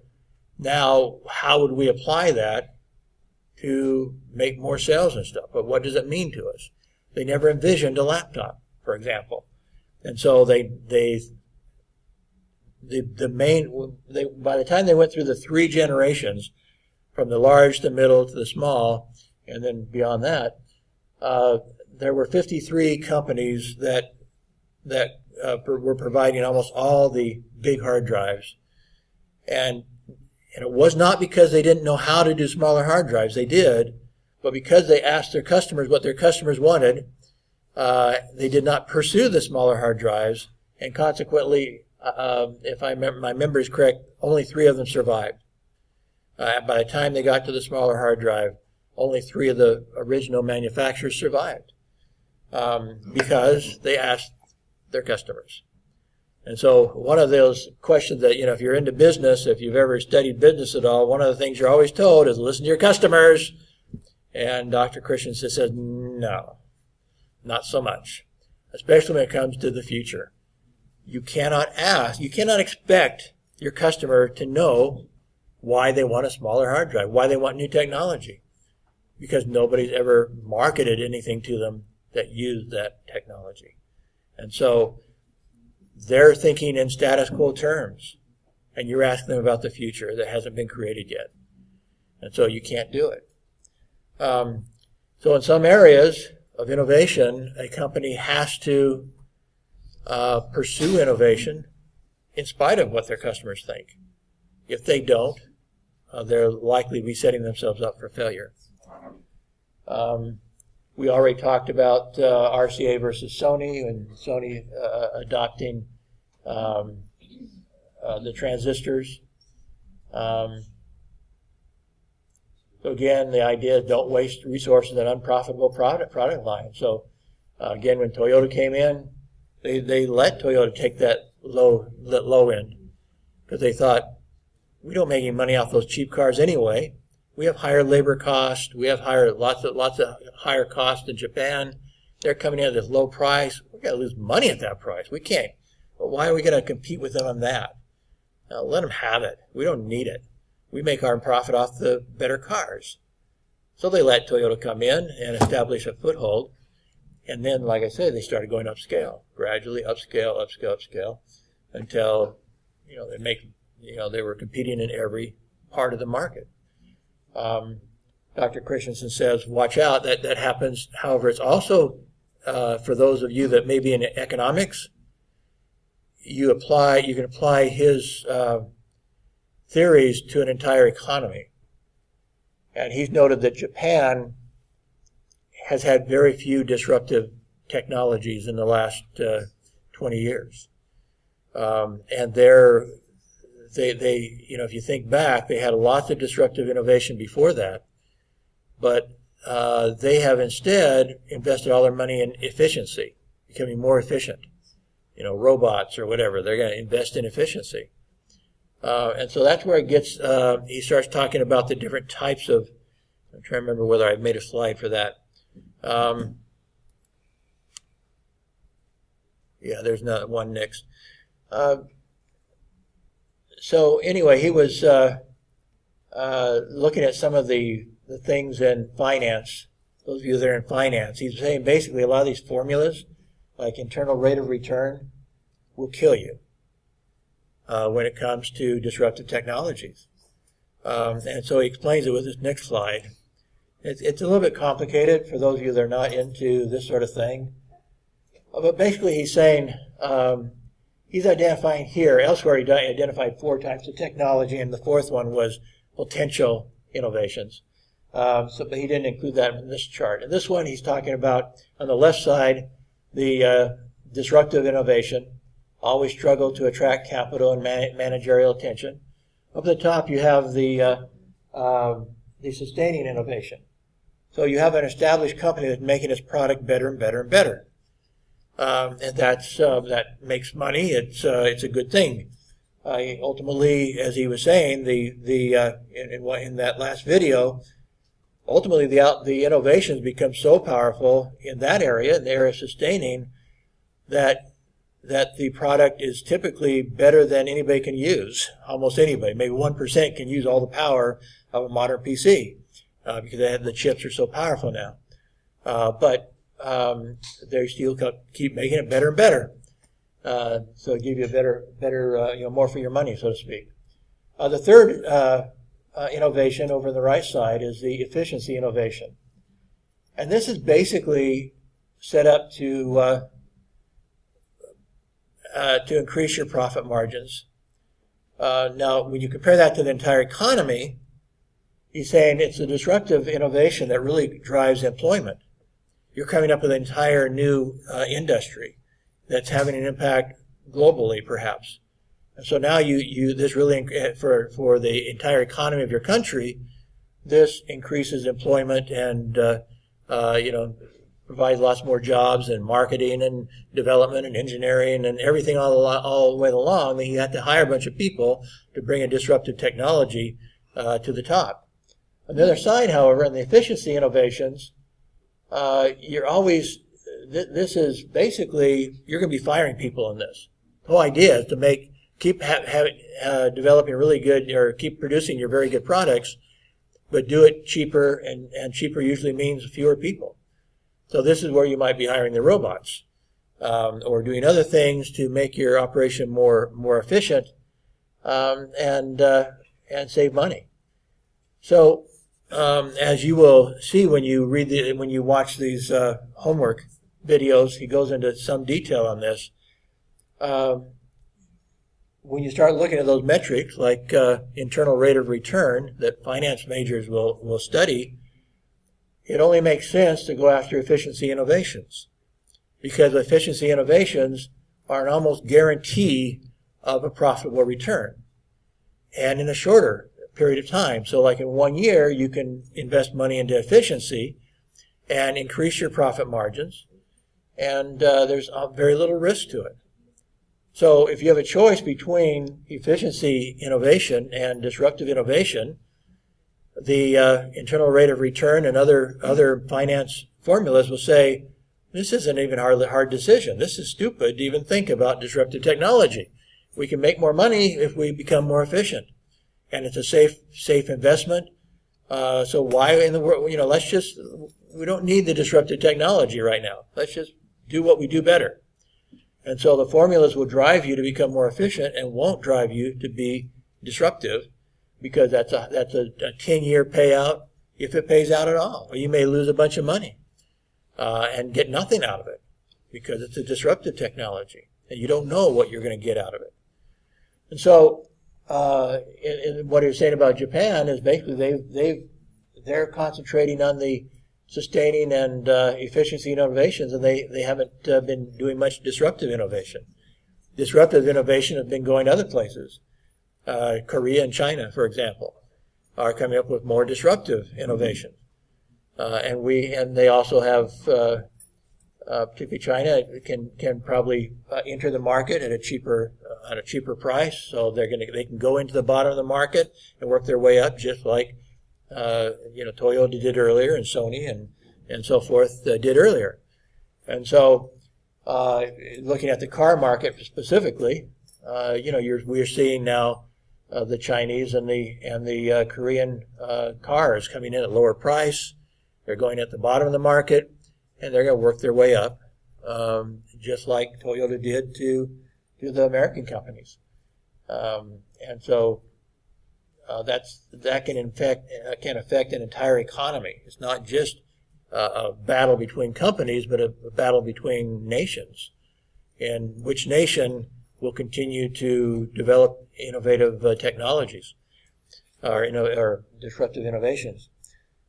Speaker 1: Now, how would we apply that to make more sales and stuff? But what does it mean to us? They never envisioned a laptop, for example. And so by the time they went through the 3 generations, from the large to the middle to the small, and then beyond that, there were 53 companies that were providing almost all the big hard drives. And it was not because they didn't know how to do smaller hard drives. They did, but because they asked their customers what their customers wanted, they did not pursue the smaller hard drives, and consequently, if my memory is correct, only 3 of them survived. By the time they got to the smaller hard drive, only 3 of the original manufacturers survived, because they asked their customers. And so one of those questions that, if you're into business, if you've ever studied business at all, one of the things you're always told is listen to your customers. And Dr. Christensen says, no, not so much, especially when it comes to the future. You cannot expect your customer to know why they want a smaller hard drive, why they want new technology, because nobody's ever marketed anything to them that used that technology. And so they're thinking in status quo terms, and you're asking them about the future that hasn't been created yet. And so you can't do it. So in some areas of innovation, a company has to pursue innovation in spite of what their customers think. If they don't, they're likely to be setting themselves up for failure. We already talked about RCA versus Sony, and Sony adopting the transistors. So again, the idea is don't waste resources on unprofitable product line. So again, when Toyota came in, they let Toyota take that low end, because they thought, we don't make any money off those cheap cars anyway. We have higher labor costs. We have lots of higher costs in Japan. They're coming in at this low price. We're going to lose money at that price. We can't. But why are we going to compete with them on that? Now, let them have it. We don't need it. We make our profit off the better cars. So they let Toyota come in and establish a foothold. And then, like I said, they started going upscale, gradually upscale, until they were competing in every part of the market. Dr. Christensen says, watch out, that happens. However, it's also, for those of you that may be in economics, you can apply his theories to an entire economy. And he's noted that Japan has had very few disruptive technologies in the last 20 years. And if you think back, they had lots of disruptive innovation before that, but they have instead invested all their money in efficiency, becoming more efficient. Robots or whatever, they're going to invest in efficiency. And so that's where it gets, he starts talking about the different types of, I'm trying to remember whether I made a slide for that. There's not one next. So anyway, he was looking at some of the things in finance. Those of you that are in finance, he's saying basically a lot of these formulas, like internal rate of return, will kill you when it comes to disruptive technologies. And so he explains it with this next slide. It's a little bit complicated for those of you that are not into this sort of thing. But basically he's saying, he's identifying here, elsewhere he identified 4 types of technology, and the 4th one was potential innovations. But he didn't include that in this chart. And this one he's talking about, on the left side, the disruptive innovation, always struggle to attract capital and managerial attention. Up at the top you have the sustaining innovation. So you have an established company that's making its product better and better and better. And that makes money. It's a good thing. Ultimately, as he was saying, in that last video, ultimately the innovations become so powerful in that area, in the area of sustaining, that the product is typically better than anybody can use. Almost anybody, maybe 1% can use all the power of a modern PC because the chips are so powerful now. But they still keep making it better and better. So give you a better, more for your money, so to speak. The third innovation over on the right side is the efficiency innovation. And this is basically set up to increase your profit margins. Now, when you compare that to the entire economy, he's saying it's a disruptive innovation that really drives employment. You're coming up with an entire new industry that's having an impact globally, perhaps. And so now this really, for the entire economy of your country, this increases employment and, provides lots more jobs and marketing and development and engineering and everything all the way along. That you have to hire a bunch of people to bring a disruptive technology to the top. On the other side, however, in the efficiency innovations, this is basically, you're going to be firing people in this. The whole idea is to keep developing really good, or keep producing your very good products, but do it cheaper, and cheaper usually means fewer people. So this is where you might be hiring the robots, or doing other things to make your operation more efficient, and save money. So as you will see when you watch these homework videos, he goes into some detail on this. When you start looking at those metrics, like internal rate of return that finance majors will study, it only makes sense to go after efficiency innovations, because efficiency innovations are an almost guarantee of a profitable return, and in a shorter period of time. So like in 1 year, you can invest money into efficiency and increase your profit margins, and there's very little risk to it. So if you have a choice between efficiency innovation and disruptive innovation, the internal rate of return and other finance formulas will say, this isn't even a hard decision. This is stupid to even think about disruptive technology. We can make more money if we become more efficient. And it's a safe investment. So why in the world, we don't need the disruptive technology right now. Let's just do what we do better. And so the formulas will drive you to become more efficient and won't drive you to be disruptive, because that's a 10-year payout, if it pays out at all. Or you may lose a bunch of money and get nothing out of it, because it's a disruptive technology and you don't know what you're going to get out of it. And so what he was saying about Japan is basically they're concentrating on the sustaining and efficiency innovations, and they haven't been doing much disruptive innovation. Disruptive innovation has been going to other places. Korea and China, for example, are coming up with more disruptive innovation, and they also have, particularly China, can probably enter the market at a cheaper price. So they can go into the bottom of the market and work their way up, just like Toyota did earlier, and Sony and so forth did earlier. And so, looking at the car market specifically, we're seeing now the Chinese and the Korean cars coming in at lower price. They're going at the bottom of the market, and they're going to work their way up, just like Toyota did to the American companies. And so that can affect an entire economy. It's not just a battle between companies, but a battle between nations. And which nation will continue to develop innovative technologies or disruptive innovations.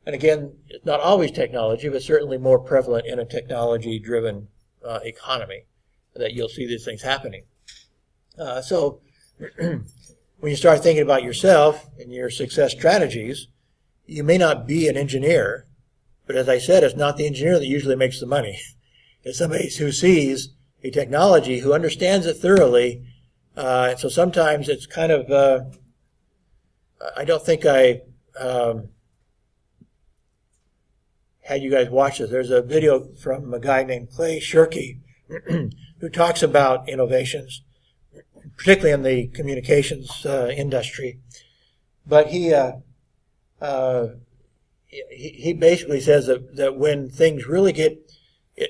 Speaker 1: And again, it's not always technology, but certainly more prevalent in a technology-driven economy that you'll see these things happening. So when you start thinking about yourself and your success strategies, you may not be an engineer, but as I said, it's not the engineer that usually makes the money. It's somebody who sees a technology, who understands it thoroughly, So sometimes it's kind of, I don't think I had you guys watch this. There's a video from a guy named Clay Shirky who talks about innovations, particularly in the communications industry. But he basically says that when things really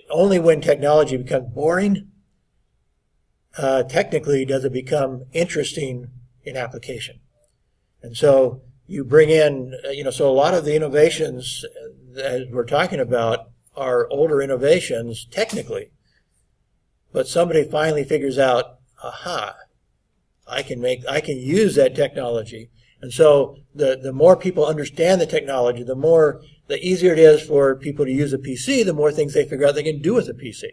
Speaker 1: only when technology becomes boring, technically does it become interesting in application. And so you bring in, so a lot of the innovations that we're talking about are older innovations technically, but somebody finally figures out, aha, I can use that technology. And so the more people understand the technology, the easier it is for people to use a PC, the more things they figure out they can do with a PC,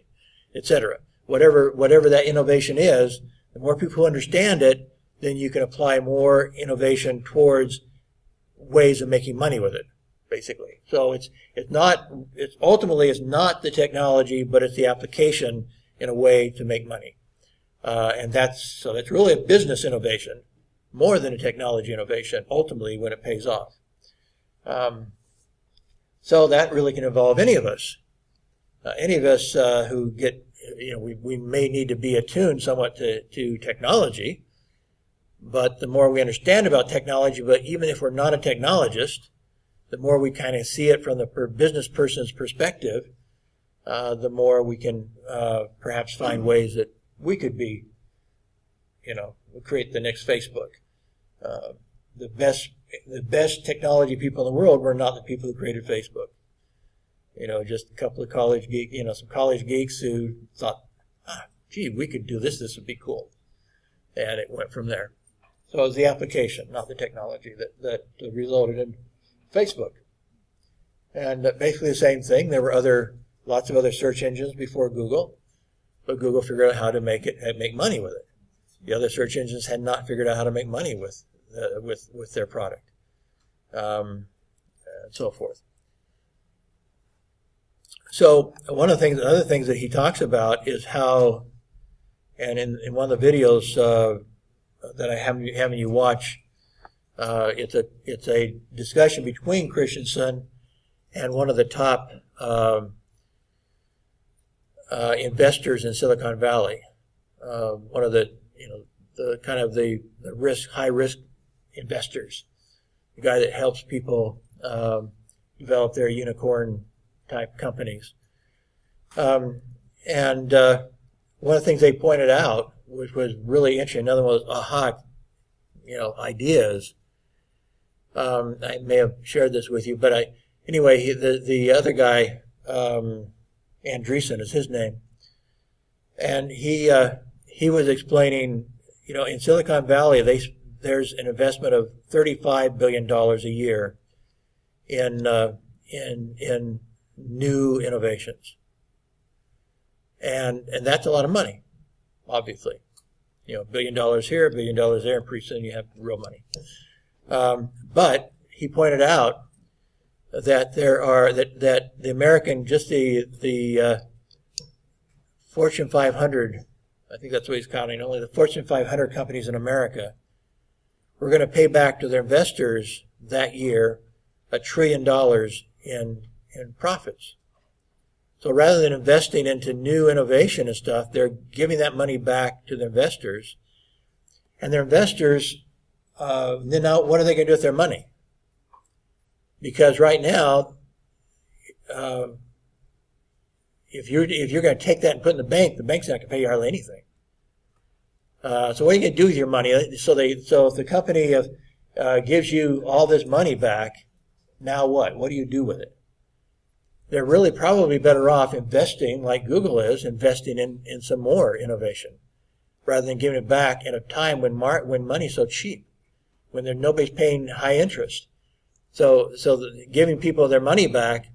Speaker 1: etc. Whatever that innovation is, the more people who understand it, then you can apply more innovation towards ways of making money with it, basically. So it's ultimately not the technology, but it's the application in a way to make money. And that's really a business innovation, more than a technology innovation, ultimately, when it pays off. So that really can involve any of us. Any of us who get, we may need to be attuned somewhat to technology, but the more we understand about technology, but even if we're not a technologist, the more we kind of see it from the business person's perspective, the more we can perhaps find ways that we could be, create the next Facebook. The best technology people in the world were not the people who created Facebook. Just a couple of college geeks, some college geeks who thought, gee, we could do this. This would be cool. And it went from there. So it was the application, not the technology, that resulted in Facebook. And basically the same thing. There were lots of other search engines before Google, but Google figured out how to make money with it. The other search engines had not figured out how to make money with their product, and so forth. So other things that he talks about is how, and in one of the videos that I having you watch, it's a discussion between Christensen and one of the top investors in Silicon Valley, one of the kind of the high risk investors, the guy that helps people develop their unicorn type companies. And one of the things they pointed out, which was really interesting, another one was ideas. I may have shared this with you, but anyway, the other guy, Andreessen is his name, and he was explaining, in Silicon Valley, there's an investment of $35 billion a year in new innovations, and that's a lot of money, obviously. $1 billion here, $1 billion there, and pretty soon you have real money. But he pointed out that that the American, just the Fortune 500, I think that's what he's counting, only the Fortune 500 companies in America were going to pay back to their investors that year $1 trillion in profits. So rather than investing into new innovation and stuff, they're giving that money back to the investors. And their investors, then now what are they going to do with their money? Because right now, if you're going to take that and put it in the bank's not going to pay you hardly anything. So what are you going to do with your money? So if the company gives you all this money back, now what? What do you do with it? They're really probably better off investing, like Google is, investing in some more innovation, rather than giving it back at a time when money's so cheap, when nobody's paying high interest. So giving people their money back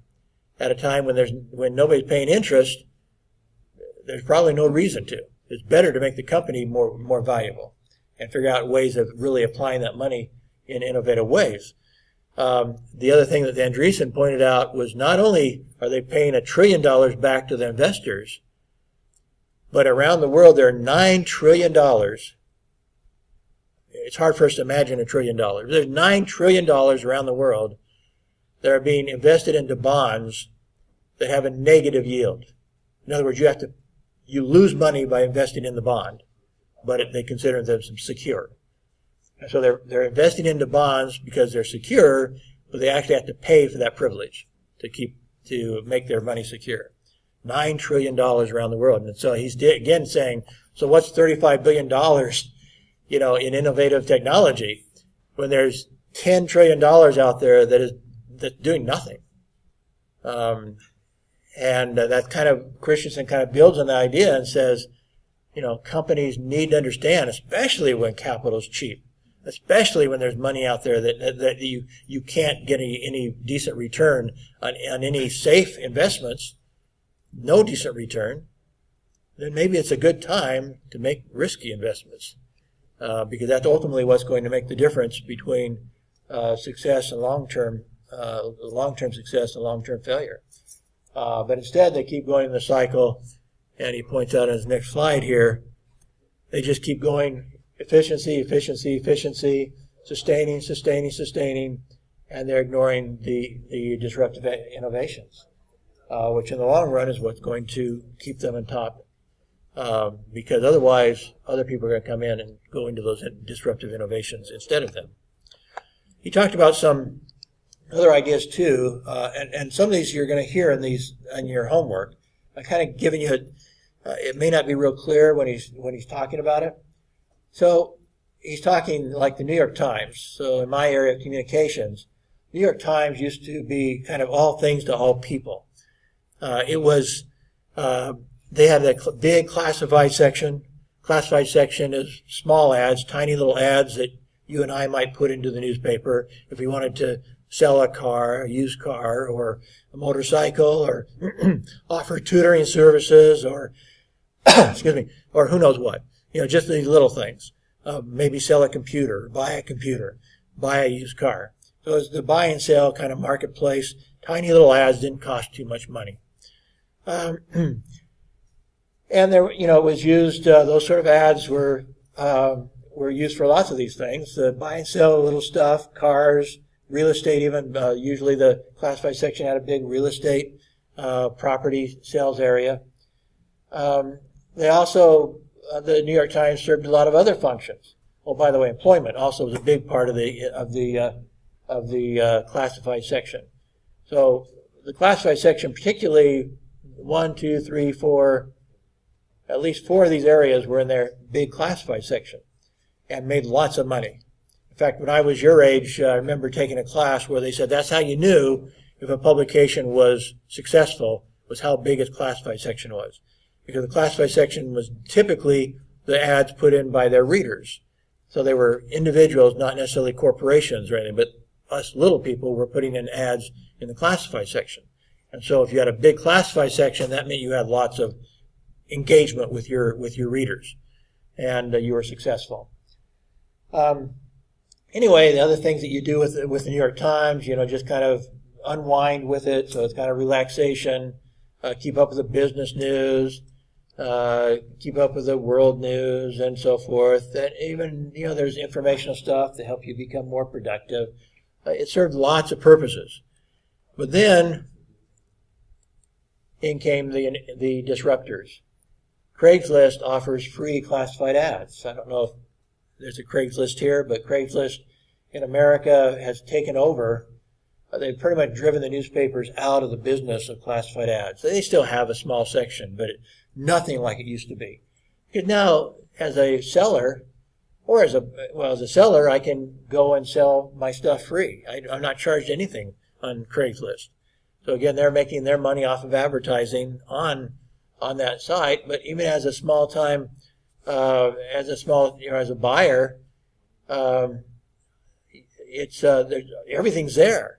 Speaker 1: at a time when nobody's paying interest, there's probably no reason to. It's better to make the company more valuable and figure out ways of really applying that money in innovative ways. The other thing that Andreessen pointed out was not only are they paying $1 trillion back to the investors, but around the world there are $9 trillion it's hard for us to imagine $1 trillion. There's $9 trillion around the world that are being invested into bonds that have a negative yield. In other words, you lose money by investing in the bond, but they consider them secure. And so they're investing into bonds because they're secure, but they actually have to pay for that privilege to make their money secure. $9 trillion around the world. And so he's again saying, so what's $35 billion, in innovative technology when there's $10 trillion out there that's doing nothing? And that kind of, Christensen kind of builds on the idea and says, companies need to understand, especially when capital is cheap, especially when there's money out there that you can't get any decent return on any safe investments, no decent return, then maybe it's a good time to make risky investments, because that's ultimately what's going to make the difference between success and long-term success and long-term failure. But instead, they keep going in the cycle, and he points out on his next slide here, they just keep going efficiency, sustaining, and they're ignoring the disruptive innovations, which in the long run is what's going to keep them on top, because otherwise other people are going to come in and go into those disruptive innovations instead of them. He talked about some other ideas too, and some of these you're going to hear in your homework. I'm kind of giving you it may not be real clear when he's talking about it. So he's talking like the New York Times. So in my area of communications, New York Times used to be kind of all things to all people. It was they had that big classified section. Classified section is small ads, tiny little ads that you and I might put into the newspaper if we wanted to sell a car, a used car, or a motorcycle, or offer tutoring services, or or who knows what. Just these little things. Maybe sell a computer, buy a used car. So it's the buy and sell kind of marketplace. Tiny little ads didn't cost too much money. And there, it was used, those sort of ads were used for lots of these things. The buy and sell little stuff, cars, real estate even. Usually the classified section had a big real estate property sales area. They also, the New York Times served a lot of other functions. Oh, by the way, employment also was a big part of the classified section. So the classified section, particularly 1, 2, 3, 4, at least 4 of these areas were in their big classified section and made lots of money. In fact, when I was your age, I remember taking a class where they said that's how you knew if a publication was successful, was how big its classified section was. Because the classified section was typically the ads put in by their readers. So they were individuals, not necessarily corporations or anything, but us little people were putting in ads in the classified section. And so if you had a big classified section, that meant you had lots of engagement with your readers, and you were successful. Anyway, the other things that you do with the New York Times, just kind of unwind with it. So it's kind of relaxation, keep up with the business news, keep up with the world news and so forth. And even, there's informational stuff to help you become more productive. It served lots of purposes. But then in came the disruptors. Craigslist offers free classified ads. I don't know if there's a Craigslist here, but Craigslist in America has taken over. They've pretty much driven the newspapers out of the business of classified ads. They still have a small section, but nothing like it used to be. Because now, as a seller, or as a seller, I can go and sell my stuff free. I'm not charged anything on Craigslist. So again, they're making their money off of advertising on that site. But even as a small time, as a buyer, it's everything's there.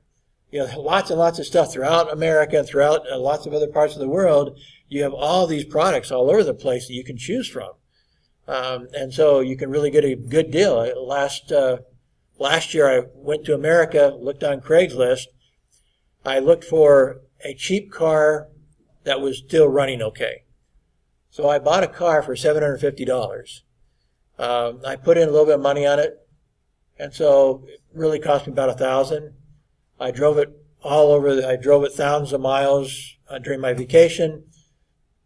Speaker 1: Lots and lots of stuff throughout America and throughout lots of other parts of the world. You have all these products all over the place that you can choose from. And so you can really get a good deal. Last year I went to America, looked on Craigslist. I looked for a cheap car that was still running okay. So I bought a car for $750. I put in a little bit of money on it, And so it really cost me about $1,000. I drove it all over. I drove it thousands of miles during my vacation.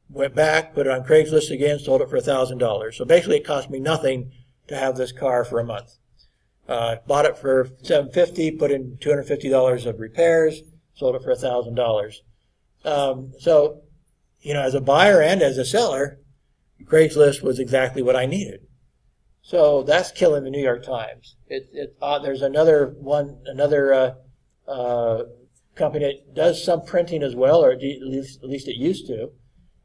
Speaker 1: Went back, put it on Craigslist again, sold it for $1,000. So basically, it cost me nothing to have this car for a month. Bought it for $750, put in $250 of repairs, sold it for $1,000. So, as a buyer and as a seller, Craigslist was exactly what I needed. So that's killing the New York Times. There's another company that does some printing as well, or at least it used to.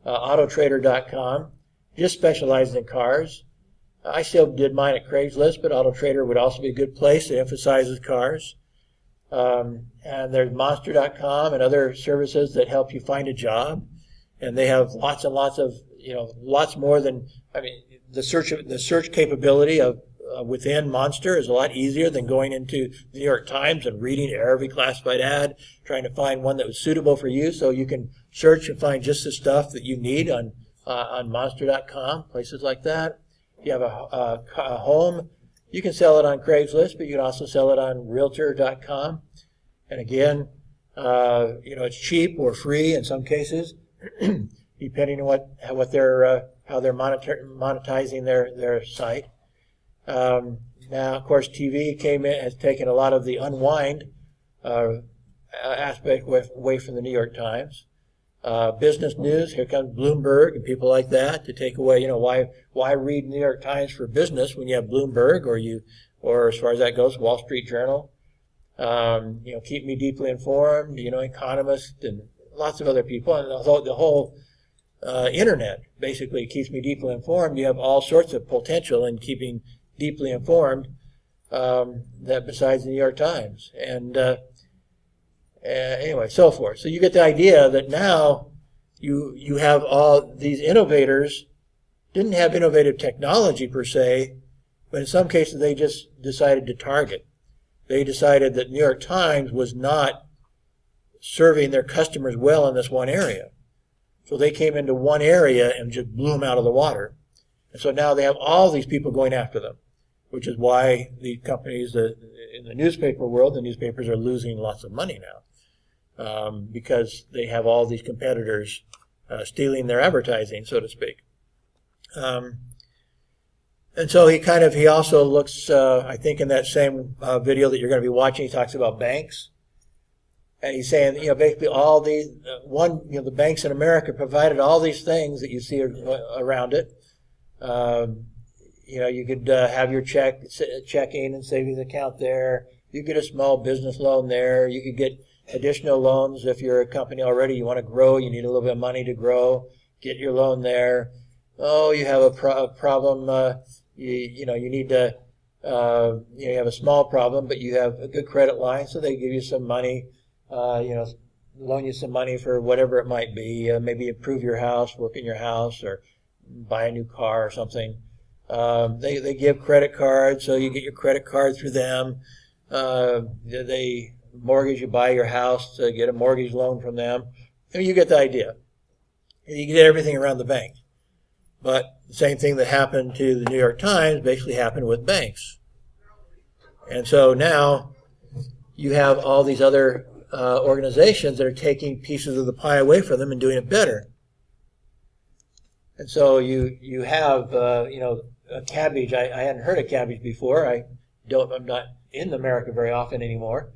Speaker 1: Autotrader.com, just specializes in cars. I still did mine at Craigslist, but Autotrader would also be a good place. It emphasizes cars. And there's Monster.com and other services that help you find a job. And they have lots and lots of, lots more than, the search capability of within Monster is a lot easier than going into the New York Times and reading every classified ad, trying to find one that was suitable for you. So you can search and find just the stuff that you need on Monster.com, places like that. If you have a home, you can sell it on Craigslist, but you can also sell it on Realtor.com. And again, it's cheap or free in some cases, depending on how they're monetizing their site. Now, of course, TV has taken a lot of the unwind aspect away from the New York Times. Business news, here comes Bloomberg and people like that to take away, why read New York Times for business when you have Bloomberg or as far as that goes, Wall Street Journal. Keep me deeply informed, Economist and lots of other people. And the whole internet basically keeps me deeply informed. You have all sorts of potential in keeping deeply informed that besides the New York Times. And anyway, so forth. So you get the idea that now you have all these innovators, didn't have innovative technology per se, but in some cases they just decided to target. They decided that New York Times was not serving their customers well in this one area. So they came into one area and just blew them out of the water. And so now they have all these people going after them, which is why the companies in the newspaper world, the newspapers are losing lots of money now because they have all these competitors stealing their advertising, so to speak. And so he also looks, I think in that same video that you're going to be watching, he talks about banks. And he's saying, basically all these, the banks in America provided all these things that you see around it. You could have your checking and savings account there. You get a small business loan there. You could get additional loans if you're a company already. You want to grow. You need a little bit of money to grow. Get your loan there. Oh, you have a problem. You need to. You have a small problem, but you have a good credit line, so they give you some money. Loan you some money for whatever it might be. Maybe improve your house, work in your house, or buy a new car or something. They give credit cards, so you get your credit card through them. They mortgage, you buy your house to get a mortgage loan from them. You get the idea. You get everything around the bank. But the same thing that happened to the New York Times basically happened with banks. And so now you have all these other organizations that are taking pieces of the pie away from them and doing it better. And so you have, a Cabbage. I hadn't heard of Cabbage before. I'm not in America very often anymore,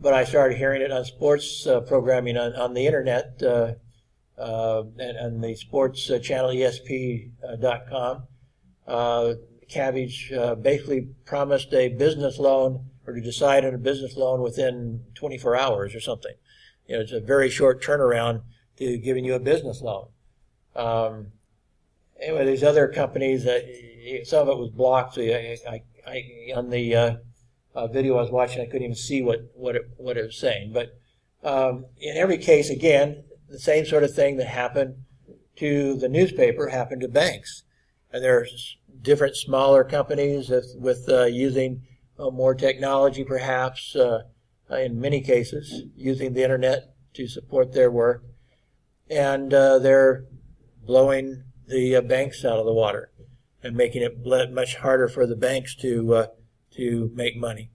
Speaker 1: but I started hearing it on sports programming on the internet and the sports channel ESP.com. Cabbage basically promised a business loan or to decide on a business loan within 24 hours or something. It's a very short turnaround to giving you a business loan. Anyway, these other companies, some of it was blocked, so on the video I was watching, I couldn't even see what it was saying. But in every case, again, the same sort of thing that happened to the newspaper happened to banks. And there are different smaller companies with using more technology, perhaps, in many cases, using the internet to support their work. And they're blowing the banks out of the water and making it much harder for the banks to to make money.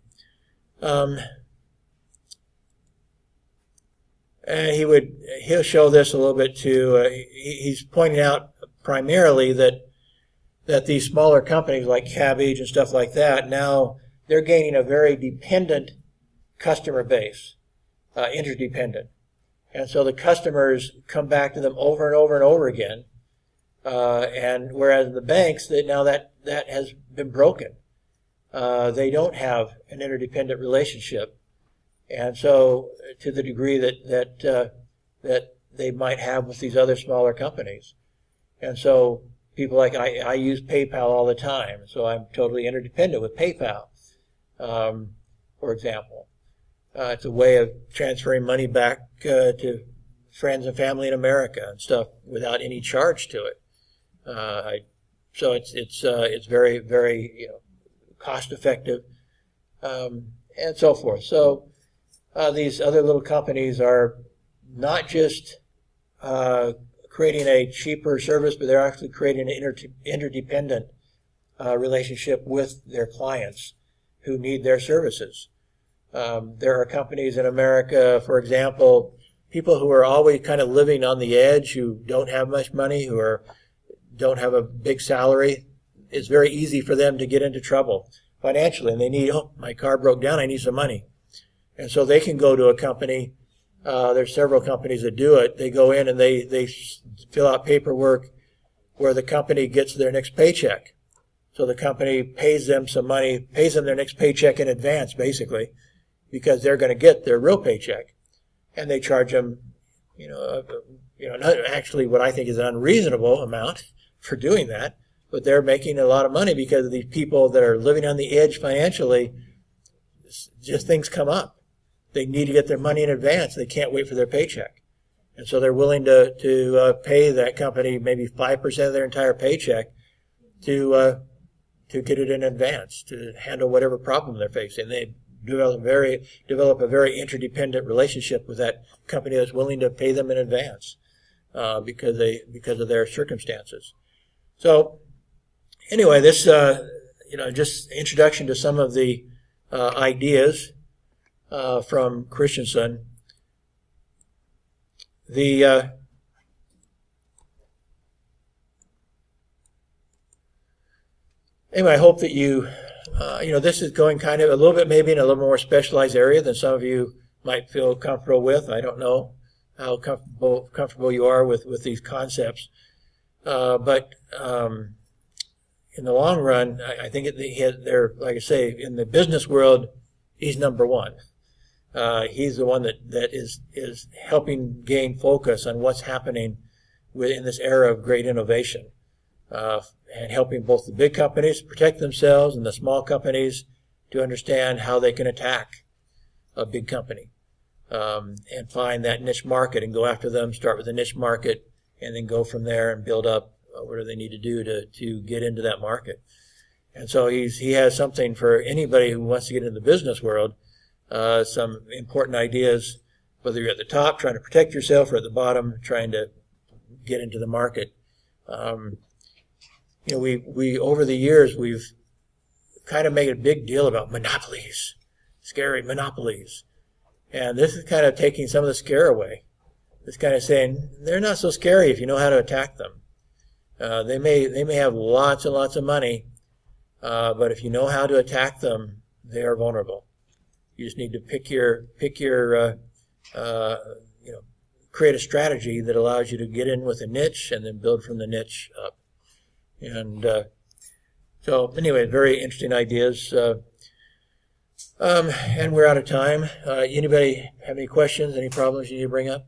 Speaker 1: And he'll show this a little bit too. He's pointing out primarily that these smaller companies like Cabbage and stuff like that, now they're gaining a very dependent customer base, interdependent. And so the customers come back to them over and over and over again. And whereas the banks, now that has been broken. They don't have an interdependent relationship. And so to the degree that they might have with these other smaller companies. And so people like, I use PayPal all the time, so I'm totally interdependent with PayPal, for example. It's a way of transferring money back to friends and family in America and stuff without any charge to it. So it's very, very cost effective, and so forth. So these other little companies are not just creating a cheaper service, but they're actually creating an interdependent relationship with their clients who need their services. There are companies in America, for example, people who are always kind of living on the edge, who don't have much money, who don't have a big salary. It's very easy for them to get into trouble financially, and they need, my car broke down, I need some money. And so they can go to a company. There's several companies that do it. They go in and they fill out paperwork where the company gets their next paycheck. So the company pays them some money, pays them their next paycheck in advance, basically, because they're going to get their real paycheck. And they charge them, not actually what I think is an unreasonable amount for doing that, but they're making a lot of money because of these people that are living on the edge financially. Just things come up. They need to get their money in advance. They can't wait for their paycheck. And so they're willing to pay that company maybe 5% of their entire paycheck to get it in advance, to handle whatever problem they're facing. They develop a very interdependent relationship with that company that's willing to pay them in advance because of their circumstances. So anyway, this just introduction to some of the ideas from Christensen. Anyway, I hope that you, this is going kind of a little bit maybe in a little more specialized area than some of you might feel comfortable with. I don't know how comfortable you are with these concepts. But in the long run, I think they're, like I say, in the business world, he's number one. He's the one that is helping gain focus on what's happening in this era of great innovation, and helping both the big companies protect themselves and the small companies to understand how they can attack a big company, and find that niche market and go after them, start with the niche market, and then go from there and build up what do they need to do to get into that market. And so he has something for anybody who wants to get into the business world, some important ideas, whether you're at the top trying to protect yourself or at the bottom trying to get into the market. We over the years, we've kind of made a big deal about monopolies, scary monopolies. And this is kind of taking some of the scare away. It's kind of saying they're not so scary if you know how to attack them. They may have lots and lots of money, but if you know how to attack them, they are vulnerable. You just need to create a strategy that allows you to get in with a niche and then build from the niche up. And so anyway, very interesting ideas. And we're out of time. Anybody have any questions, any problems you need to bring up?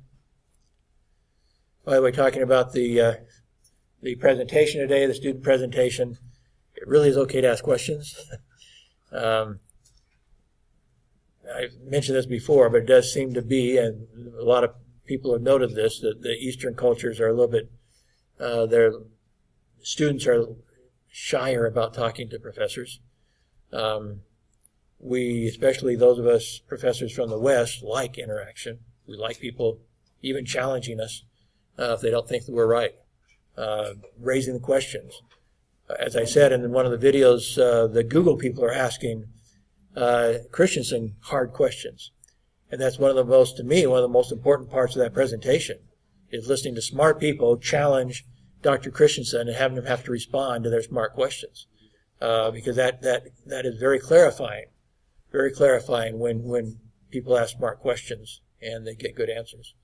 Speaker 1: By the way, talking about the presentation today, the student presentation, it really is okay to ask questions. I've mentioned this before, but it does seem to be, and a lot of people have noted this, that the Eastern cultures are a little bit, their students are shyer about talking to professors. We, especially those of us professors from the West, like interaction. We like people even challenging us if they don't think that we're right, raising the questions. As I said in one of the videos, the Google people are asking, Christensen hard questions. And that's one of the most important parts of that presentation, is listening to smart people challenge Dr. Christensen and having him have to respond to their smart questions. Because that is very clarifying when people ask smart questions and they get good answers.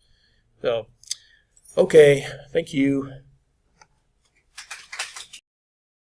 Speaker 1: So, okay, thank you.